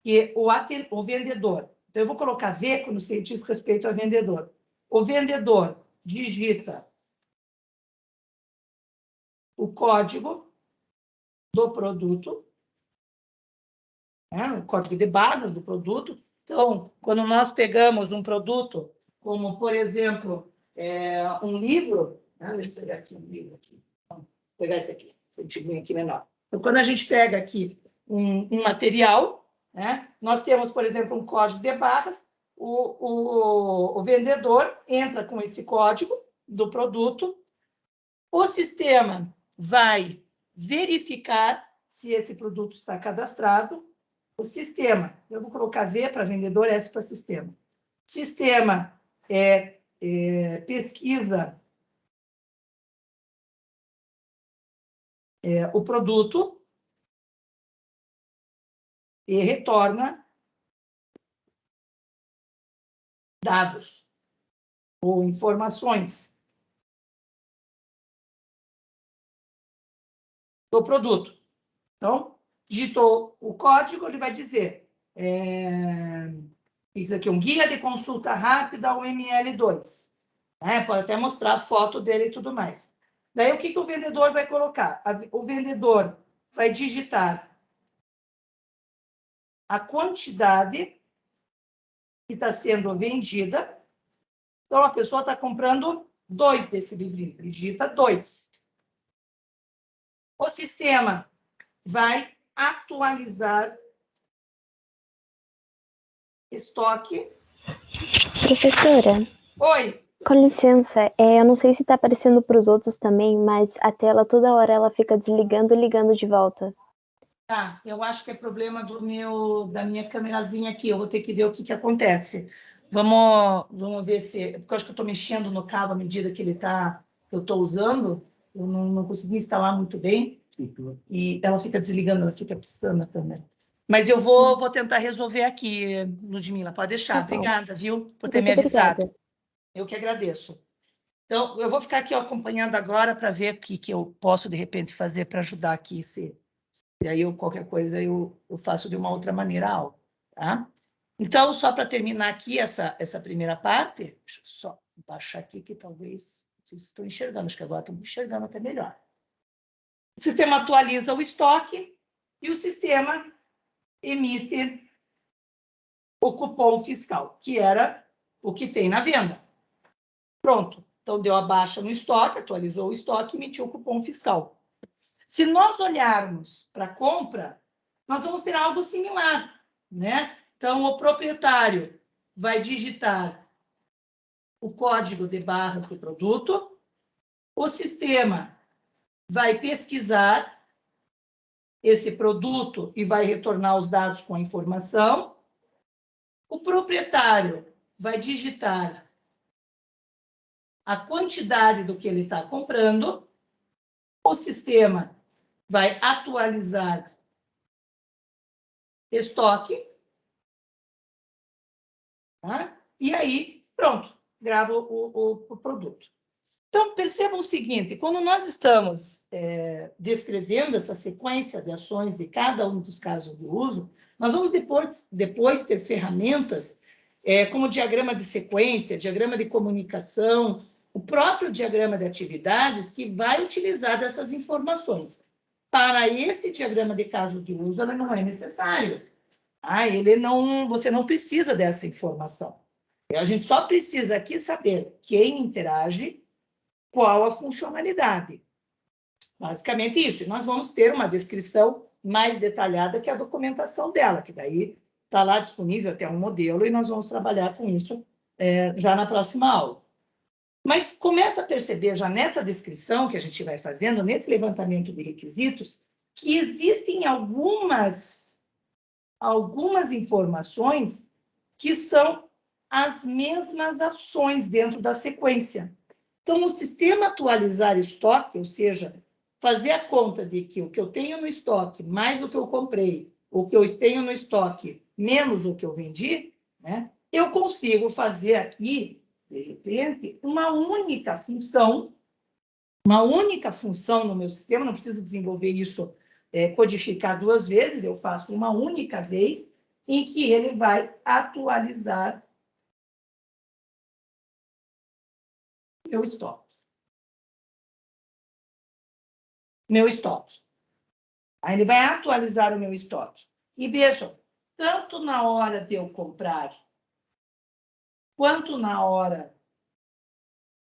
que o vendedor, então eu vou colocar V quando se diz respeito ao vendedor. O vendedor digita o código do produto, né? O código de barras do produto. Então, quando nós pegamos um produto, como, por exemplo, um livro, né? Deixa eu pegar aqui um livro aqui. Vou pegar esse aqui, esse antiguinho aqui menor. Então, quando a gente pega aqui um material, né? Nós temos, por exemplo, um código de barras, o vendedor entra com esse código do produto, o sistema vai verificar se esse produto está cadastrado, o sistema, eu vou colocar V para vendedor, S para sistema. Sistema pesquisa o produto e retorna dados ou informações do produto. Então, digitou o código, ele vai dizer isso aqui, um guia de consulta rápida ao ML2. Pode até mostrar a foto dele e tudo mais. Daí, o que o vendedor vai colocar? O vendedor vai digitar a quantidade que está sendo vendida. Então, a pessoa está comprando 2 desse livrinho. Ele digita 2. O sistema vai atualizar estoque. Professora. Oi. Com licença, eu não sei se está aparecendo para os outros também, mas a tela toda hora ela fica desligando e ligando de volta. Tá, eu acho que é problema da minha câmerazinha aqui. Eu vou ter que ver o que acontece. Vamos ver se... Porque eu acho que eu estou mexendo no cabo à medida que eu estou usando. Eu não consegui instalar muito bem. E ela fica desligando, ela fica piscando a câmera. Mas eu vou tentar resolver aqui, Ludmila. Pode deixar. Tá. Obrigada, viu, por ter me avisado. Obrigada. Eu que agradeço. Então, eu vou ficar aqui acompanhando agora para ver o que eu posso, de repente, fazer para ajudar aqui. E aí, qualquer coisa, eu faço de uma outra maneira a aula. Tá? Então, só para terminar aqui essa primeira parte, deixa eu só baixar aqui, que talvez vocês estão enxergando. Acho que agora estão enxergando até melhor. O sistema atualiza o estoque e o sistema emite o cupom fiscal, que era o que tem na venda. Pronto. Então, deu a baixa no estoque, atualizou o estoque e emitiu o cupom fiscal. Se nós olharmos para a compra, nós vamos ter algo similar, né? Então, o proprietário vai digitar o código de barra do produto, o sistema vai pesquisar esse produto e vai retornar os dados com a informação, o proprietário vai digitar a quantidade do que ele está comprando, o sistema vai atualizar estoque, tá? E aí, pronto, grava o produto. Então, percebam o seguinte, quando nós estamos descrevendo essa sequência de ações de cada um dos casos de uso, nós vamos depois ter ferramentas como diagrama de sequência, diagrama de comunicação, o próprio diagrama de atividades que vai utilizar dessas informações. Para esse diagrama de casos de uso, ela não é necessário. Você não precisa dessa informação. A gente só precisa aqui saber quem interage, qual a funcionalidade. Basicamente isso. E nós vamos ter uma descrição mais detalhada que a documentação dela, que daí está lá disponível até um modelo, e nós vamos trabalhar com isso já na próxima aula. Mas começa a perceber já nessa descrição que a gente vai fazendo, nesse levantamento de requisitos, que existem algumas informações que são as mesmas ações dentro da sequência. Então, o sistema atualizar estoque, ou seja, fazer a conta de que o que eu tenho no estoque mais o que eu comprei, o que eu tenho no estoque menos o que eu vendi, né? eu consigo fazer aqui, de repente, uma única função no meu sistema, não preciso desenvolver isso, codificar 2 vezes, eu faço uma única vez, em que ele vai atualizar meu estoque. Aí ele vai atualizar o meu estoque. E vejam, tanto na hora de eu comprar, quanto na hora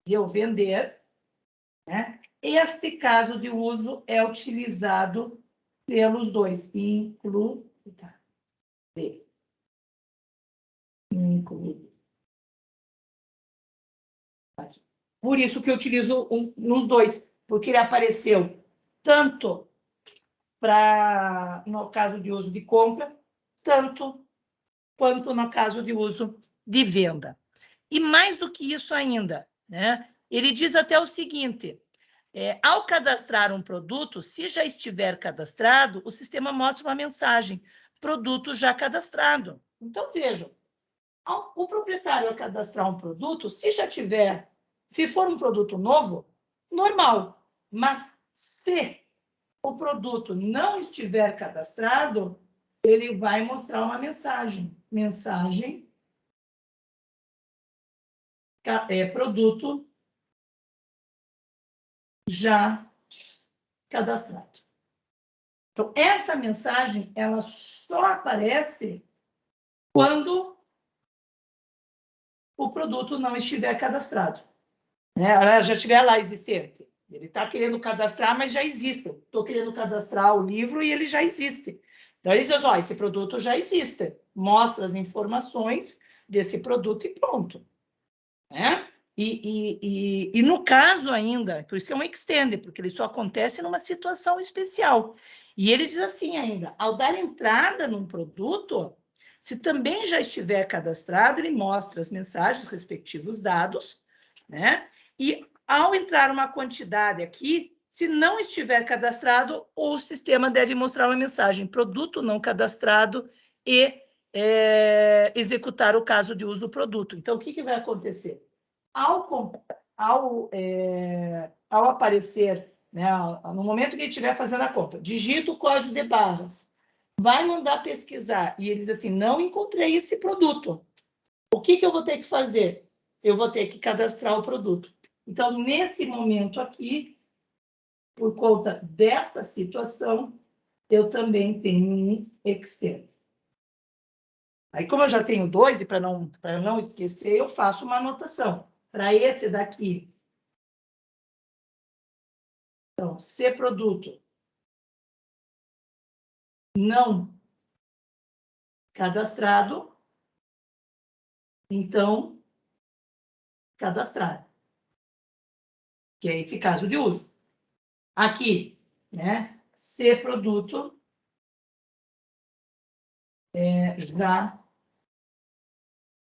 de eu vender, né? Este caso de uso é utilizado pelos dois. Include. Por isso que eu utilizo nos dois, porque ele apareceu tanto no caso de uso de compra, tanto quanto no caso de uso de venda. E mais do que isso ainda, né? Ele diz até o seguinte: ao cadastrar um produto, se já estiver cadastrado, o sistema mostra uma mensagem, produto já cadastrado. Então, vejam, o proprietário ao cadastrar um produto, se for um produto novo, normal, mas se o produto não estiver cadastrado, ele vai mostrar uma mensagem. Produto já cadastrado. Então, essa mensagem, ela só aparece quando o produto não estiver cadastrado. Ela já estiver lá existente. Ele está querendo cadastrar, mas já existe. Estou querendo cadastrar o livro e ele já existe. Então, ele diz, esse produto já existe. Mostra as informações desse produto e pronto. Né? E no caso ainda, por isso que é um extender, porque ele só acontece numa situação especial. E ele diz assim ainda, ao dar entrada num produto, se também já estiver cadastrado, ele mostra as mensagens, os respectivos dados, né? E ao entrar uma quantidade aqui, se não estiver cadastrado, o sistema deve mostrar uma mensagem, produto não cadastrado e executar o caso de uso do produto. Então, o que vai acontecer? Ao aparecer, né, no momento que ele estiver fazendo a compra, digita o código de barras, vai mandar pesquisar, e ele diz assim, não encontrei esse produto. O que eu vou ter que fazer? Eu vou ter que cadastrar o produto. Então, nesse momento aqui, por conta dessa situação, eu também tenho um extend. Aí, como eu já tenho 2, e para não esquecer, eu faço uma anotação. Para esse daqui, então, se produto não cadastrado, então, cadastrar. Que é esse caso de uso. Aqui, né? Se produto já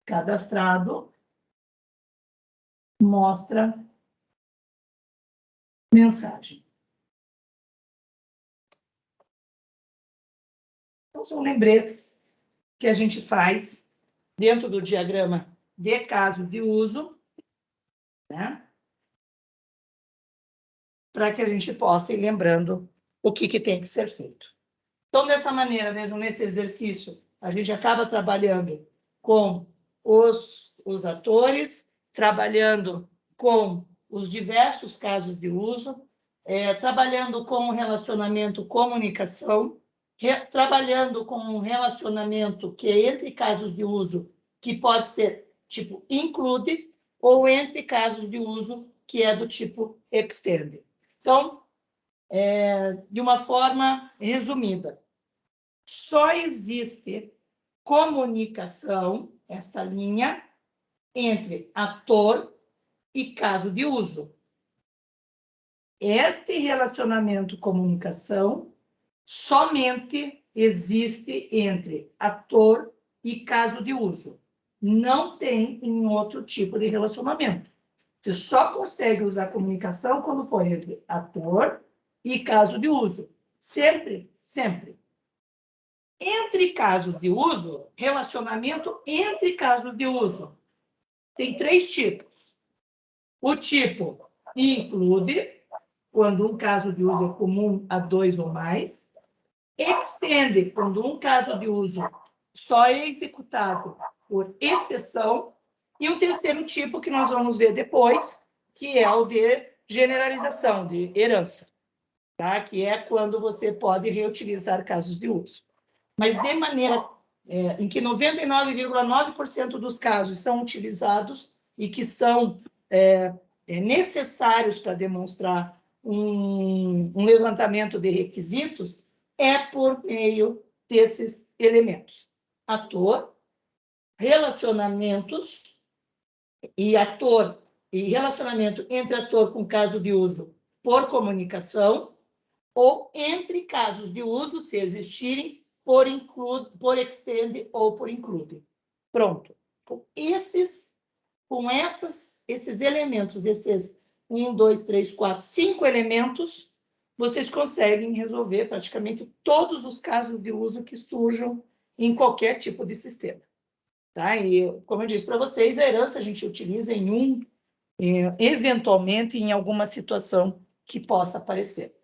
cadastrado, mostra mensagem. Então, são lembretes que a gente faz dentro do diagrama de caso de uso, né? Para que a gente possa ir lembrando o que tem que ser feito. Então, dessa maneira, vejam, nesse exercício, a gente acaba trabalhando com os atores, trabalhando com os diversos casos de uso, trabalhando com o relacionamento comunicação, trabalhando com um relacionamento que é entre casos de uso, que pode ser tipo include, ou entre casos de uso que é do tipo extend. Então, de uma forma resumida, só existe comunicação, esta linha, entre ator e caso de uso. Este relacionamento comunicação somente existe entre ator e caso de uso. Não tem em outro tipo de relacionamento. Você só consegue usar comunicação quando for entre ator e caso de uso. Sempre, sempre. Entre casos de uso, relacionamento entre casos de uso. Tem 3 tipos. O tipo include, quando um caso de uso é comum a 2 ou mais. Extende, quando um caso de uso só é executado por exceção. E o terceiro tipo, que nós vamos ver depois, que é o de generalização, de herança, tá? Que é quando você pode reutilizar casos de uso. Mas de maneira em que 99,9% dos casos são utilizados e que são necessários para demonstrar um levantamento de requisitos, é por meio desses elementos. Ator, relacionamentos e relacionamento entre ator com caso de uso por comunicação, ou entre casos de uso, se existirem, por extend ou por include. Pronto. Esses elementos, esses 1, 2, 3, 4, 5 elementos, vocês conseguem resolver praticamente todos os casos de uso que surjam em qualquer tipo de sistema. Tá? E, como eu disse para vocês, a herança a gente utiliza eventualmente em alguma situação que possa aparecer.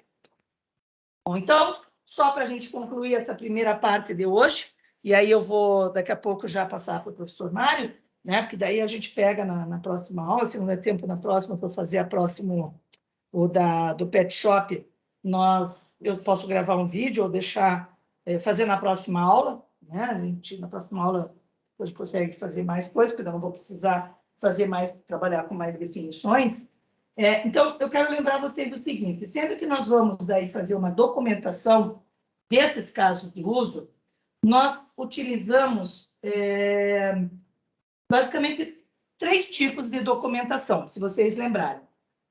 Bom, então, só para a gente concluir essa primeira parte de hoje, e aí eu vou, daqui a pouco, já passar para o professor Mário, né? Porque daí a gente pega na próxima aula, se não der tempo na próxima, para fazer a próxima, do Pet Shop, eu posso gravar um vídeo ou deixar, fazer na próxima aula, né? A gente, na próxima aula, a gente consegue fazer mais coisas, porque eu não vou precisar trabalhar com mais definições. Então, eu quero lembrar vocês do seguinte, sempre que nós vamos aí fazer uma documentação desses casos de uso, nós utilizamos basicamente 3 tipos de documentação, se vocês lembrarem.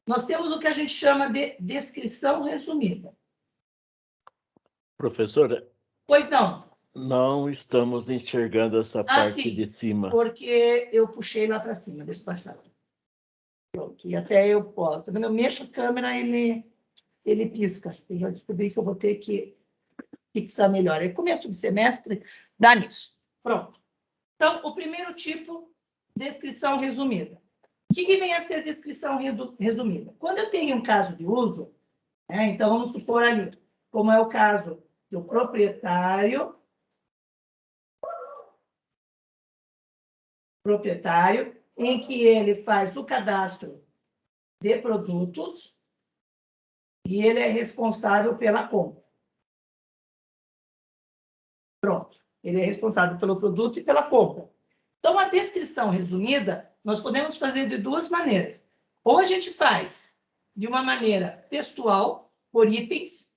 Nós temos o que a gente chama de descrição resumida. Professora, Pois não. não estamos enxergando essa parte sim, de cima. Porque eu puxei lá para cima, deixa eu baixar. Pronto, e até eu posso. Tá vendo? Eu mexo a câmera, ele pisca. Eu já descobri que eu vou ter que fixar melhor. É começo de semestre, dá nisso. Pronto. Então, o primeiro tipo, descrição resumida. O que vem a ser descrição resumida? Quando eu tenho um caso de uso, então vamos supor ali, como é o caso do proprietário, em que ele faz o cadastro de produtos e ele é responsável pela compra. Pronto. Ele é responsável pelo produto e pela compra. Então, a descrição resumida, nós podemos fazer de 2 maneiras. Ou a gente faz de uma maneira textual, por itens.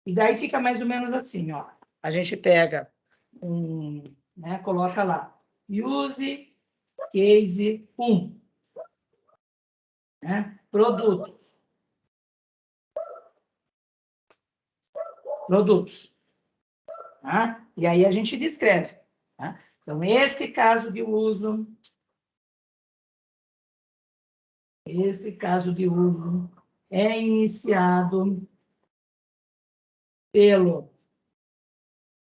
E daí fica mais ou menos assim, ó. A gente pega coloca lá, use case 1. Produtos. Tá? E aí a gente descreve. Tá? Então, esse caso de uso é iniciado pelo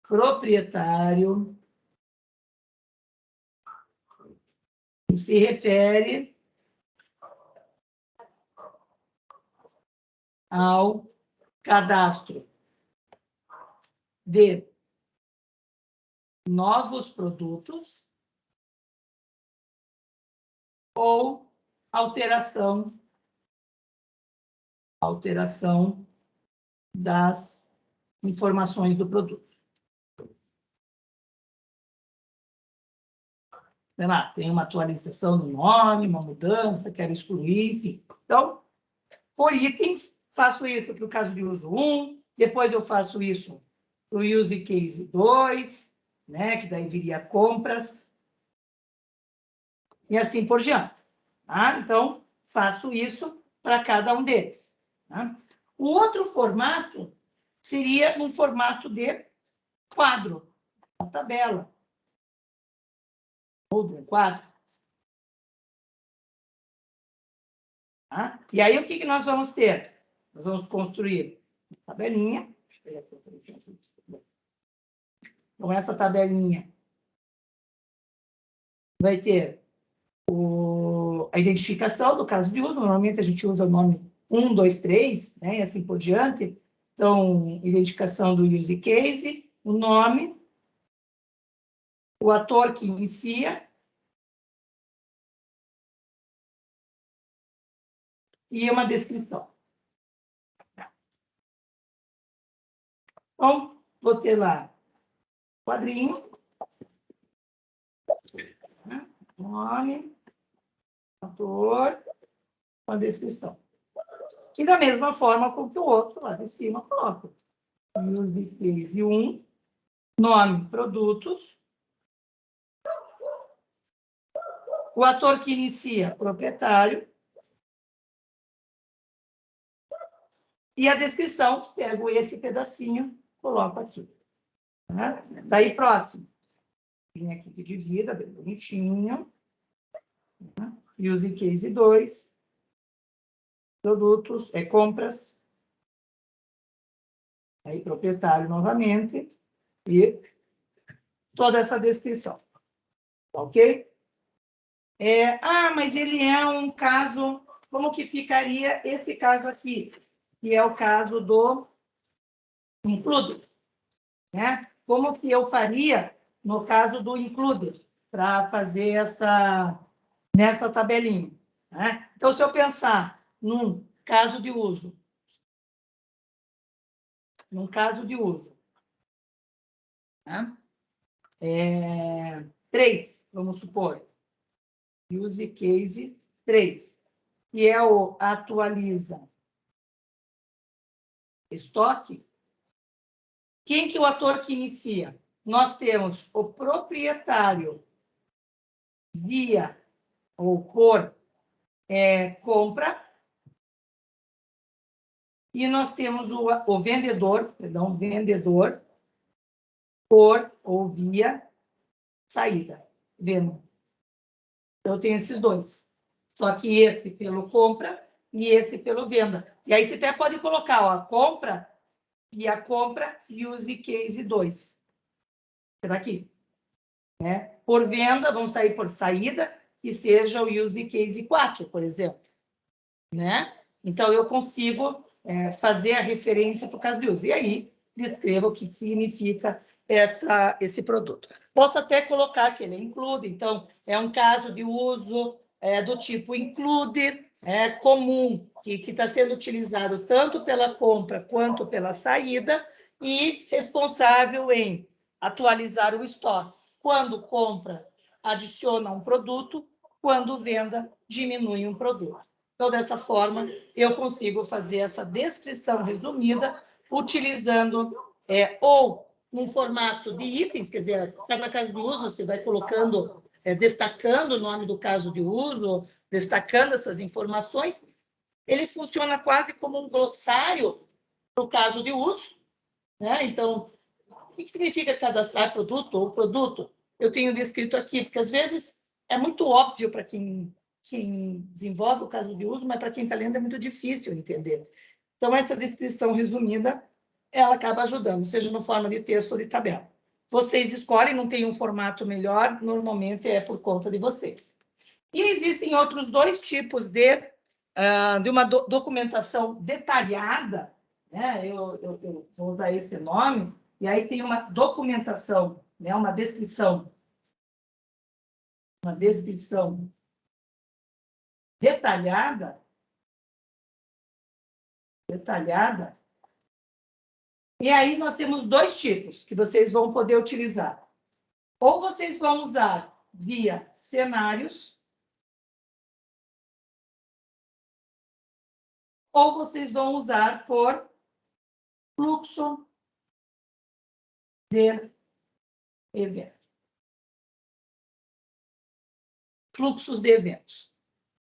proprietário e se refere ao cadastro de novos produtos ou alteração das informações do produto. Tem uma atualização no nome, uma mudança, quero excluir, enfim. Então, por itens, faço isso para o caso de uso 1, depois eu faço isso para o use case 2, que daí viria compras, e assim por diante. Tá? Então, faço isso para cada um deles. Tá? O outro formato seria um formato de quadro, uma tabela, ou de um quadro. Tá? E aí, o que nós vamos ter? Nós vamos construir uma tabelinha. Então, essa tabelinha vai ter a identificação do caso de uso. Normalmente, a gente usa o nome 1, 2, 3, né? E assim por diante. Então, identificação do use case, o nome, o ator que inicia e uma descrição. Então, vou ter lá quadrinho, né? Nome, ator, uma descrição. E da mesma forma com que o outro lá de cima coloca. Use case 1, nome, produtos. O ator que inicia, proprietário. E a descrição, pego esse pedacinho, coloco aqui. Né? Daí, próximo. Vem aqui que divida, bem bonitinho. Use case 2. Produtos, compras. Aí, proprietário novamente. E toda essa descrição. Ok? Mas ele é um caso... Como que ficaria esse caso aqui? Que é o caso do include. Né? Como que eu faria no caso do include, para fazer nessa tabelinha? Né? Então, se eu pensar num caso de uso, né? 3, vamos supor, use case 3, que é o atualiza estoque. Quem que é o ator que inicia? Nós temos o proprietário via ou por compra, e nós temos o vendedor por ou via saída, venda. Então, eu tenho esses dois. Só que esse pelo compra e esse pelo venda. E aí você até pode colocar, ó, compra, via compra, use case 2. Será aqui? Né? Por venda, vamos sair por saída, que seja o use case 4, por exemplo. Né? Então, eu consigo fazer a referência para o caso de uso. E aí, descreva o que significa esse produto. Posso até colocar que ele include, então, é um caso de uso do tipo include, comum, que está sendo utilizado tanto pela compra quanto pela saída, e responsável em atualizar o estoque. Quando compra, adiciona um produto, quando venda, diminui um produto. Então, dessa forma, eu consigo fazer essa descrição resumida, utilizando ou num formato de itens, quer dizer, cada caso de uso você vai colocando, destacando o nome do caso de uso, destacando essas informações. Ele funciona quase como um glossário para o caso de uso. Né? Então, o que significa cadastrar produto ou produto? Eu tenho descrito aqui, porque às vezes é muito óbvio para quem desenvolve o caso de uso, mas para quem está lendo é muito difícil entender. Então, essa descrição resumida, ela acaba ajudando, seja no forma de texto ou de tabela. Vocês escolhem, não tem um formato melhor, normalmente é por conta de vocês. E existem outros dois tipos de uma documentação detalhada, né? Eu vou usar esse nome, e aí tem uma documentação, né? Uma descrição detalhada, e aí nós temos dois tipos que vocês vão poder utilizar. Ou vocês vão usar via cenários, ou vocês vão usar por fluxo de eventos. Fluxos de eventos.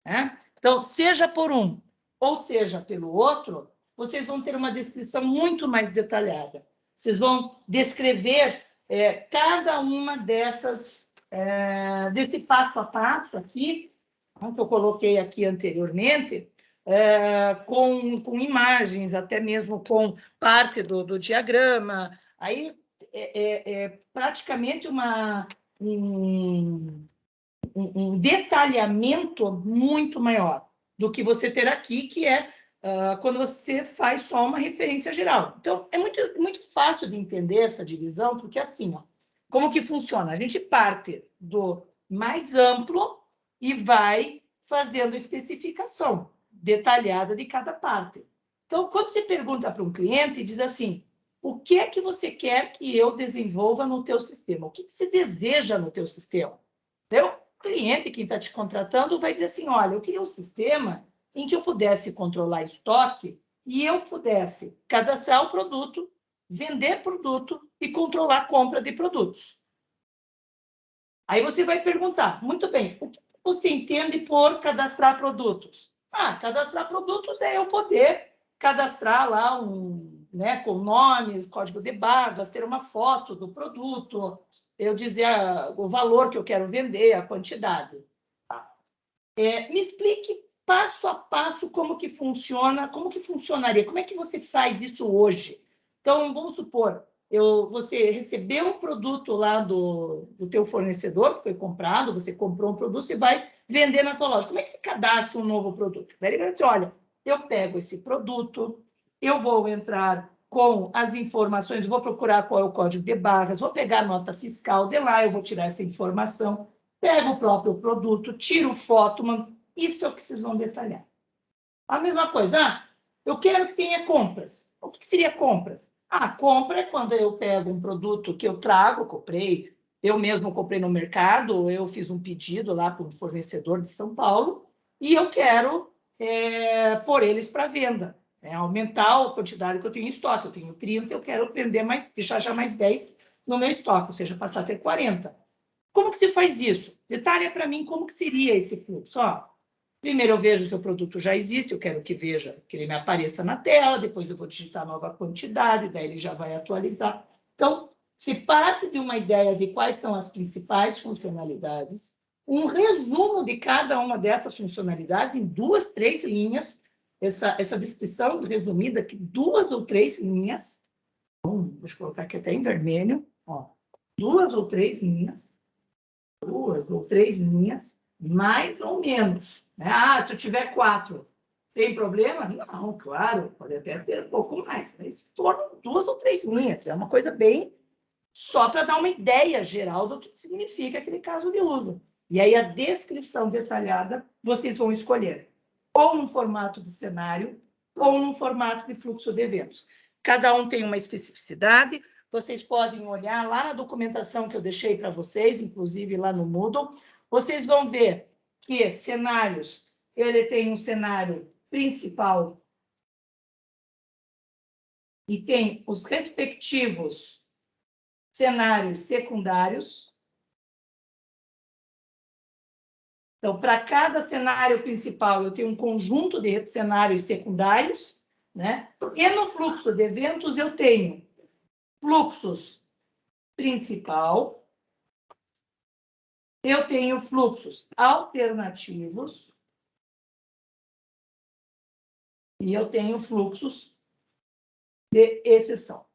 Né? Então, seja por um ou seja pelo outro, vocês vão ter uma descrição muito mais detalhada. Vocês vão descrever cada uma desse passo a passo aqui, que eu coloquei aqui anteriormente, com imagens, até mesmo com parte do diagrama. Aí é praticamente um detalhamento muito maior do que você ter aqui, que é quando você faz só uma referência geral. Então, é muito fácil de entender essa divisão, porque assim, ó, como que funciona? A gente parte do mais amplo e vai fazendo especificação detalhada de cada parte. Então, quando você pergunta para um cliente, diz assim, o que é que você quer que eu desenvolva no teu sistema? O que você deseja no teu sistema? Entendeu? O cliente, quem está te contratando, vai dizer assim, olha, eu queria um sistema em que eu pudesse controlar estoque e eu pudesse cadastrar o produto, vender produto e controlar a compra de produtos. Aí você vai perguntar, muito bem, o que você entende por cadastrar produtos? Cadastrar produtos é eu poder cadastrar lá com nomes, código de barras, ter uma foto do produto, eu dizer o valor que eu quero vender, a quantidade. Me explique passo a passo como que funciona, como que funcionaria, como é que você faz isso hoje? Então, vamos supor, você recebeu um produto lá do teu fornecedor, que foi comprado, você comprou um produto, você vai vender na tua loja. Como é que se cadastra um novo produto? Daí ele vai dizer, olha, eu pego esse produto, eu vou entrar com as informações, vou procurar qual é o código de barras, vou pegar a nota fiscal de lá, eu vou tirar essa informação, pego o próprio produto, tiro foto, mano. Isso é o que vocês vão detalhar. A mesma coisa, eu quero que tenha compras. O que seria compras? Compra é quando eu pego um produto que eu trago, comprei, eu mesmo comprei no mercado, eu fiz um pedido lá para um fornecedor de São Paulo e eu quero pôr eles para venda, aumentar a quantidade que eu tenho em estoque. Eu tenho 30, eu quero vender mais, deixar já mais 10 no meu estoque, ou seja, passar a ter 40. Como que se faz isso? Detalha para mim como que seria esse fluxo. Primeiro eu vejo se o produto já existe, eu quero que ele me apareça na tela, depois eu vou digitar nova quantidade, daí ele já vai atualizar. Então, se parte de uma ideia de quais são as principais funcionalidades, um resumo de cada uma dessas funcionalidades em 2, 3 linhas, essa descrição resumida aqui, 2 ou 3 linhas, deixa eu colocar aqui até em vermelho, 2 ou 3 linhas, 2 ou 3 linhas, mais ou menos. Se eu tiver 4, tem problema? Não, claro, pode até ter um pouco mais, mas torno 2 ou 3 linhas. É uma coisa bem só para dar uma ideia geral do que significa aquele caso de uso. E aí a descrição detalhada vocês vão escolher ou num formato de cenário ou num formato de fluxo de eventos. Cada um tem uma especificidade. Vocês podem olhar lá na documentação que eu deixei para vocês, inclusive lá no Moodle. Vocês vão ver que cenários, ele tem um cenário principal e tem os respectivos cenários secundários. Então, para cada cenário principal, eu tenho um conjunto de cenários secundários, né? E no fluxo de eventos, eu tenho fluxos principal, eu tenho fluxos alternativos e eu tenho fluxos de exceção.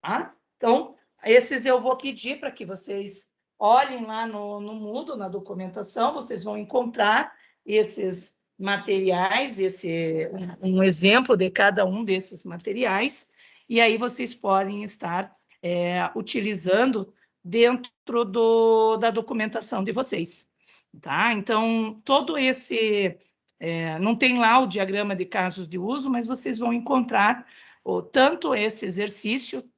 Tá? Então, esses eu vou pedir para que vocês olhem lá no Moodle, na documentação, vocês vão encontrar esses materiais, um exemplo de cada um desses materiais, e aí vocês podem estar utilizando dentro da documentação de vocês. Tá? Então, todo esse... não tem lá o diagrama de casos de uso, mas vocês vão encontrar tanto esse exercício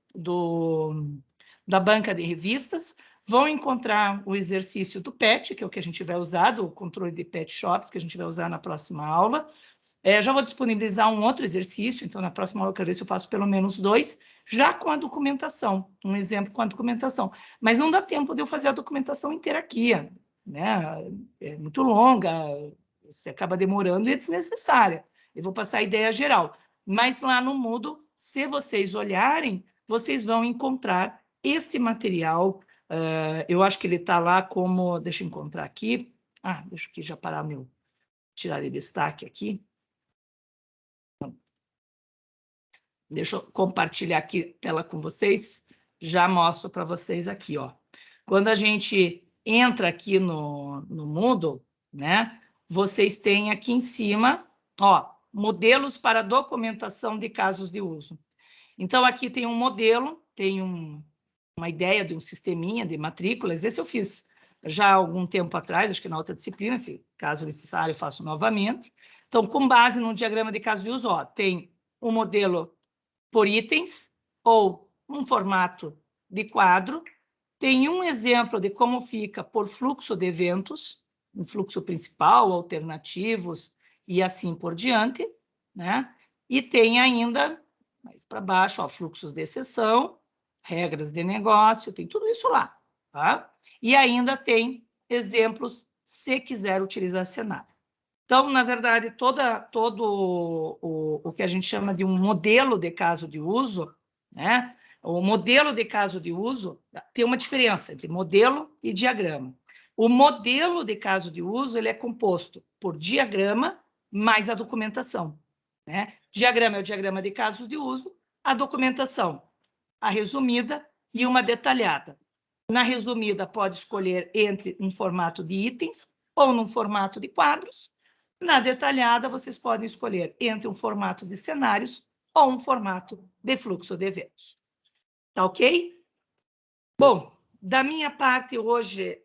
da banca de revistas, vão encontrar o exercício do PET, que é o que a gente vai usar, do controle de pet shops, que a gente vai usar na próxima aula. Já vou disponibilizar um outro exercício, então na próxima aula eu quero ver se eu faço pelo menos 2, já com a documentação, um exemplo com a documentação. Mas não dá tempo de eu fazer a documentação inteira aqui, né? É muito longa, você acaba demorando e é desnecessária. Eu vou passar a ideia geral. Mas lá no Moodle, se vocês olharem, vocês vão encontrar esse material. Eu acho que ele está lá como... Deixa eu encontrar aqui. Deixa eu aqui já parar meu tirar de destaque aqui. Deixa eu compartilhar aqui a tela com vocês. Já mostro para vocês aqui, ó. Quando a gente entra aqui no Moodle, né? Vocês têm aqui em cima, ó, modelos para documentação de casos de uso. Então, aqui tem um modelo, tem uma ideia de um sisteminha de matrículas. Esse eu fiz já há algum tempo atrás, acho que na outra disciplina, se caso necessário, eu faço novamente. Então, com base no diagrama de caso de uso, ó, tem um modelo por itens ou um formato de quadro. Tem um exemplo de como fica por fluxo de eventos, um fluxo principal, alternativos e assim por diante, né? E tem ainda, mais para baixo, ó, fluxos de exceção, regras de negócio, tem tudo isso lá, tá? E ainda tem exemplos se quiser utilizar cenário. Então, na verdade, todo o que a gente chama de um modelo de caso de uso, né? O modelo de caso de uso tem uma diferença entre modelo e diagrama. O modelo de caso de uso ele é composto por diagrama mais a documentação, né? Diagrama é o diagrama de casos de uso, a documentação, a resumida e uma detalhada. Na resumida, pode escolher entre um formato de itens ou num formato de quadros. Na detalhada, vocês podem escolher entre um formato de cenários ou um formato de fluxo de eventos. Tá ok? Bom, da minha parte hoje,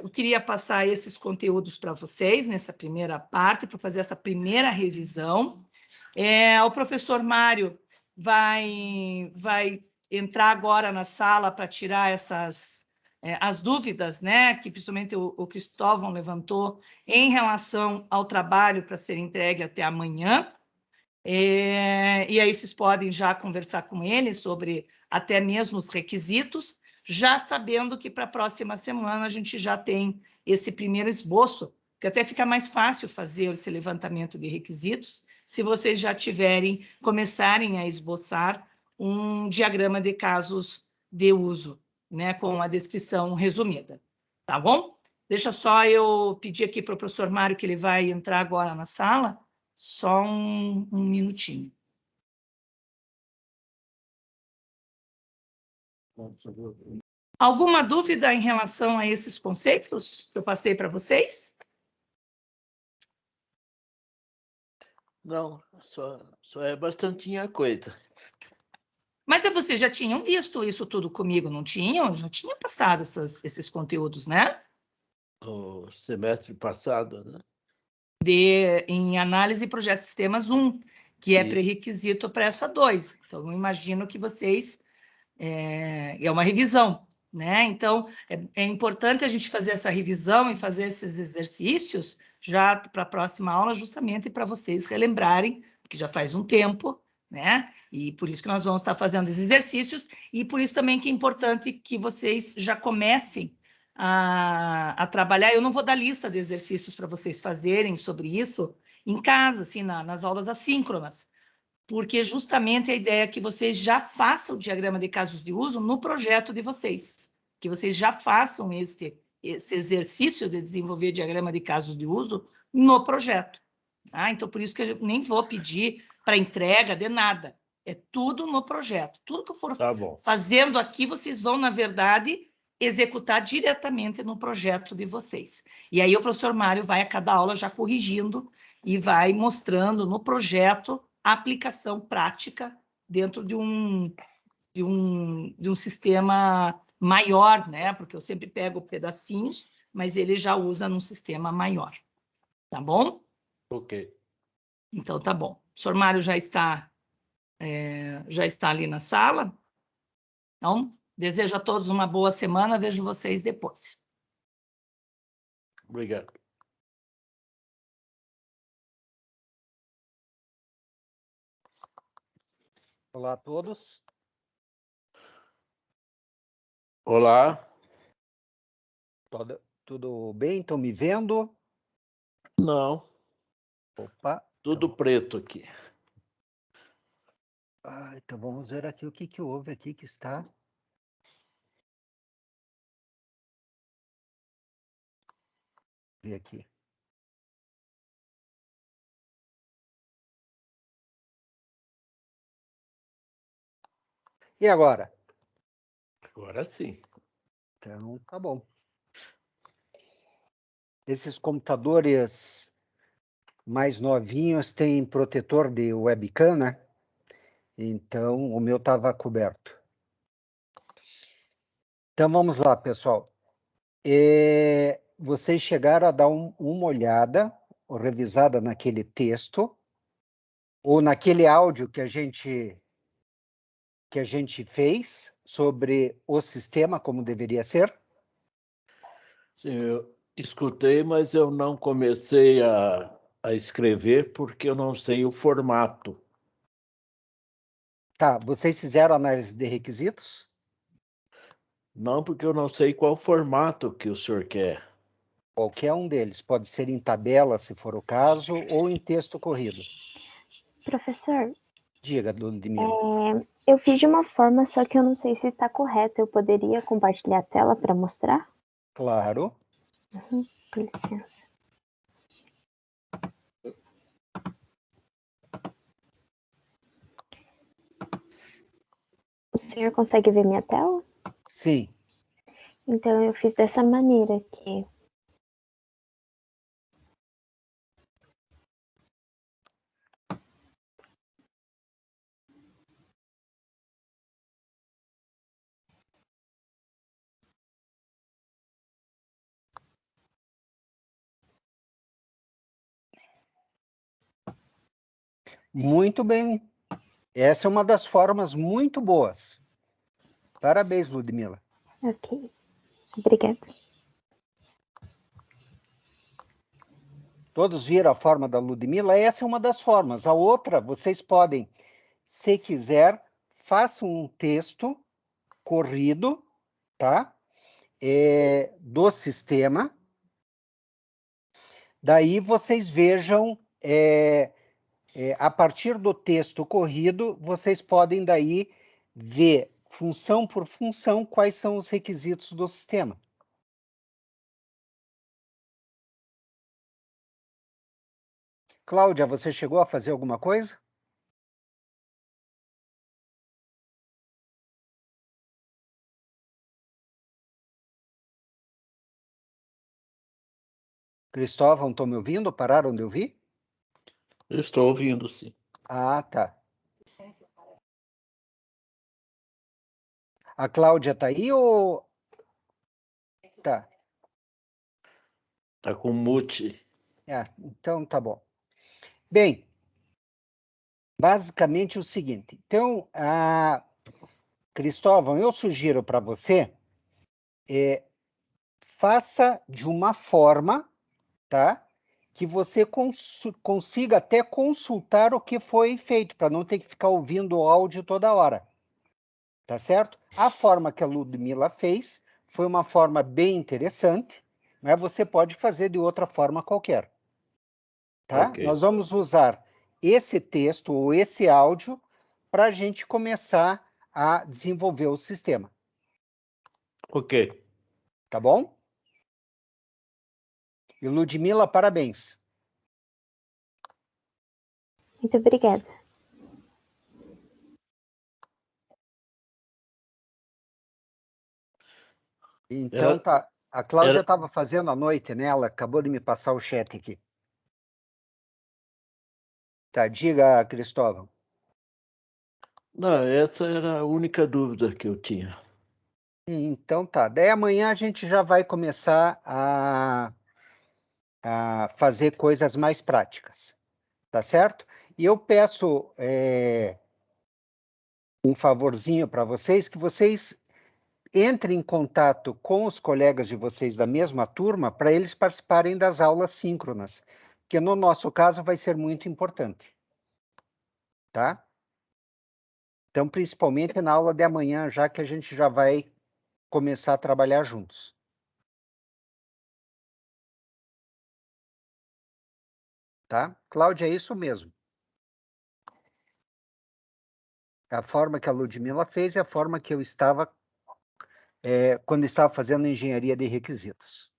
eu queria passar esses conteúdos para vocês, nessa primeira parte, para fazer essa primeira revisão. O professor Mário vai entrar agora na sala para tirar as dúvidas, né, que principalmente o Cristóvão levantou em relação ao trabalho para ser entregue até amanhã. E aí vocês podem já conversar com ele sobre até mesmo os requisitos, já sabendo que para a próxima semana a gente já tem esse primeiro esboço, que até fica mais fácil fazer esse levantamento de requisitos, se vocês já começarem a esboçar um diagrama de casos de uso, né, com a descrição resumida, tá bom? Deixa só eu pedir aqui para o professor Mário, que ele vai entrar agora na sala, só um minutinho. Alguma dúvida em relação a esses conceitos que eu passei para vocês? Não, só é bastantinha coisa. Mas vocês já tinham visto isso tudo comigo, não tinham? Já tinha passado esses conteúdos, né? O semestre passado, né? Em análise de projetos de sistemas 1, que é Isso. pré-requisito para essa 2. Então, eu imagino que vocês... É uma revisão, né? Então, é importante a gente fazer essa revisão e fazer esses exercícios já para a próxima aula, justamente para vocês relembrarem, porque já faz um tempo, né? E por isso que nós vamos estar fazendo esses exercícios, e por isso também que é importante que vocês já comecem a trabalhar. Eu não vou dar lista de exercícios para vocês fazerem sobre isso em casa, assim, nas aulas assíncronas, porque justamente a ideia é que vocês já façam o diagrama de casos de uso no projeto de vocês, que vocês já façam esse exercício de desenvolver diagrama de casos de uso no projeto. Tá? Então, por isso que eu nem vou pedir para entrega de nada, é tudo no projeto. Tudo que eu for fazendo aqui, vocês vão, na verdade, executar diretamente no projeto de vocês. E aí o professor Mário vai a cada aula já corrigindo e vai mostrando no projeto a aplicação prática dentro de um sistema maior, né? Porque eu sempre pego pedacinhos, mas ele já usa num sistema maior. Tá bom? Ok. Então, tá bom. O senhor Mário já está ali na sala. Então, desejo a todos uma boa semana. Vejo vocês depois. Obrigado. Olá a todos. Olá. Tudo bem? Estão me vendo? Não. Opa. Tudo então... preto aqui. Então vamos ver aqui o que houve aqui que está... Ver aqui. E agora? Agora sim. Então, tá bom. Esses computadores mais novinhos têm protetor de webcam, né? Então, o meu estava coberto. Então, vamos lá, pessoal. Vocês chegaram a dar uma olhada, ou revisada naquele texto, ou naquele áudio que a gente fez sobre o sistema, como deveria ser? Sim, eu escutei, mas eu não comecei a escrever porque eu não sei o formato. Tá, vocês fizeram análise de requisitos? Não, porque eu não sei qual formato que o senhor quer. Qualquer um deles. Pode ser em tabela, se for o caso, ou em texto corrido. Professor, Diga, Ludmila. eu fiz de uma forma, só que eu não sei se está correta. Eu poderia compartilhar a tela para mostrar? Claro. Com licença. O senhor consegue ver minha tela? Sim. Então, eu fiz dessa maneira aqui. Muito bem. Essa é uma das formas muito boas. Parabéns, Ludmila. Ok. Obrigada. Todos viram a forma da Ludmila? Essa é uma das formas. A outra, vocês podem, se quiser, façam um texto corrido, tá? Do sistema. Daí vocês vejam, a partir do texto corrido, vocês podem daí ver, função por função, quais são os requisitos do sistema. Cláudia, você chegou a fazer alguma coisa? Cristóvão, estão me ouvindo? Pararam de ouvir? Eu estou ouvindo, sim. Ah, tá. A Cláudia tá aí ou... Tá. Está com mute. Então tá bom. Bem, basicamente o seguinte. Então, Cristóvão, eu sugiro para você, faça de uma forma, tá? Que você consiga até consultar o que foi feito, para não ter que ficar ouvindo o áudio toda hora. Tá certo? A forma que a Ludmila fez foi uma forma bem interessante, mas você pode fazer de outra forma qualquer. Tá? Ok. Nós vamos usar esse texto ou esse áudio para a gente começar a desenvolver o sistema. Ok. Tá bom? E Ludmila, parabéns. Muito obrigada. Então tá. A Cláudia estava fazendo à noite, né? Ela acabou de me passar o chat aqui. Tá, diga, Cristóvão. Não, essa era a única dúvida que eu tinha. Então tá. Daí amanhã a gente já vai começar a fazer coisas mais práticas. Tá certo? E eu peço um favorzinho para vocês, que vocês entrem em contato com os colegas de vocês da mesma turma para eles participarem das aulas síncronas, que no nosso caso vai ser muito importante. Tá? Então, principalmente na aula de amanhã, já que a gente já vai começar a trabalhar juntos. Tá? Cláudia, é isso mesmo. A forma que a Ludmila fez é a forma que eu estava quando estava fazendo engenharia de requisitos.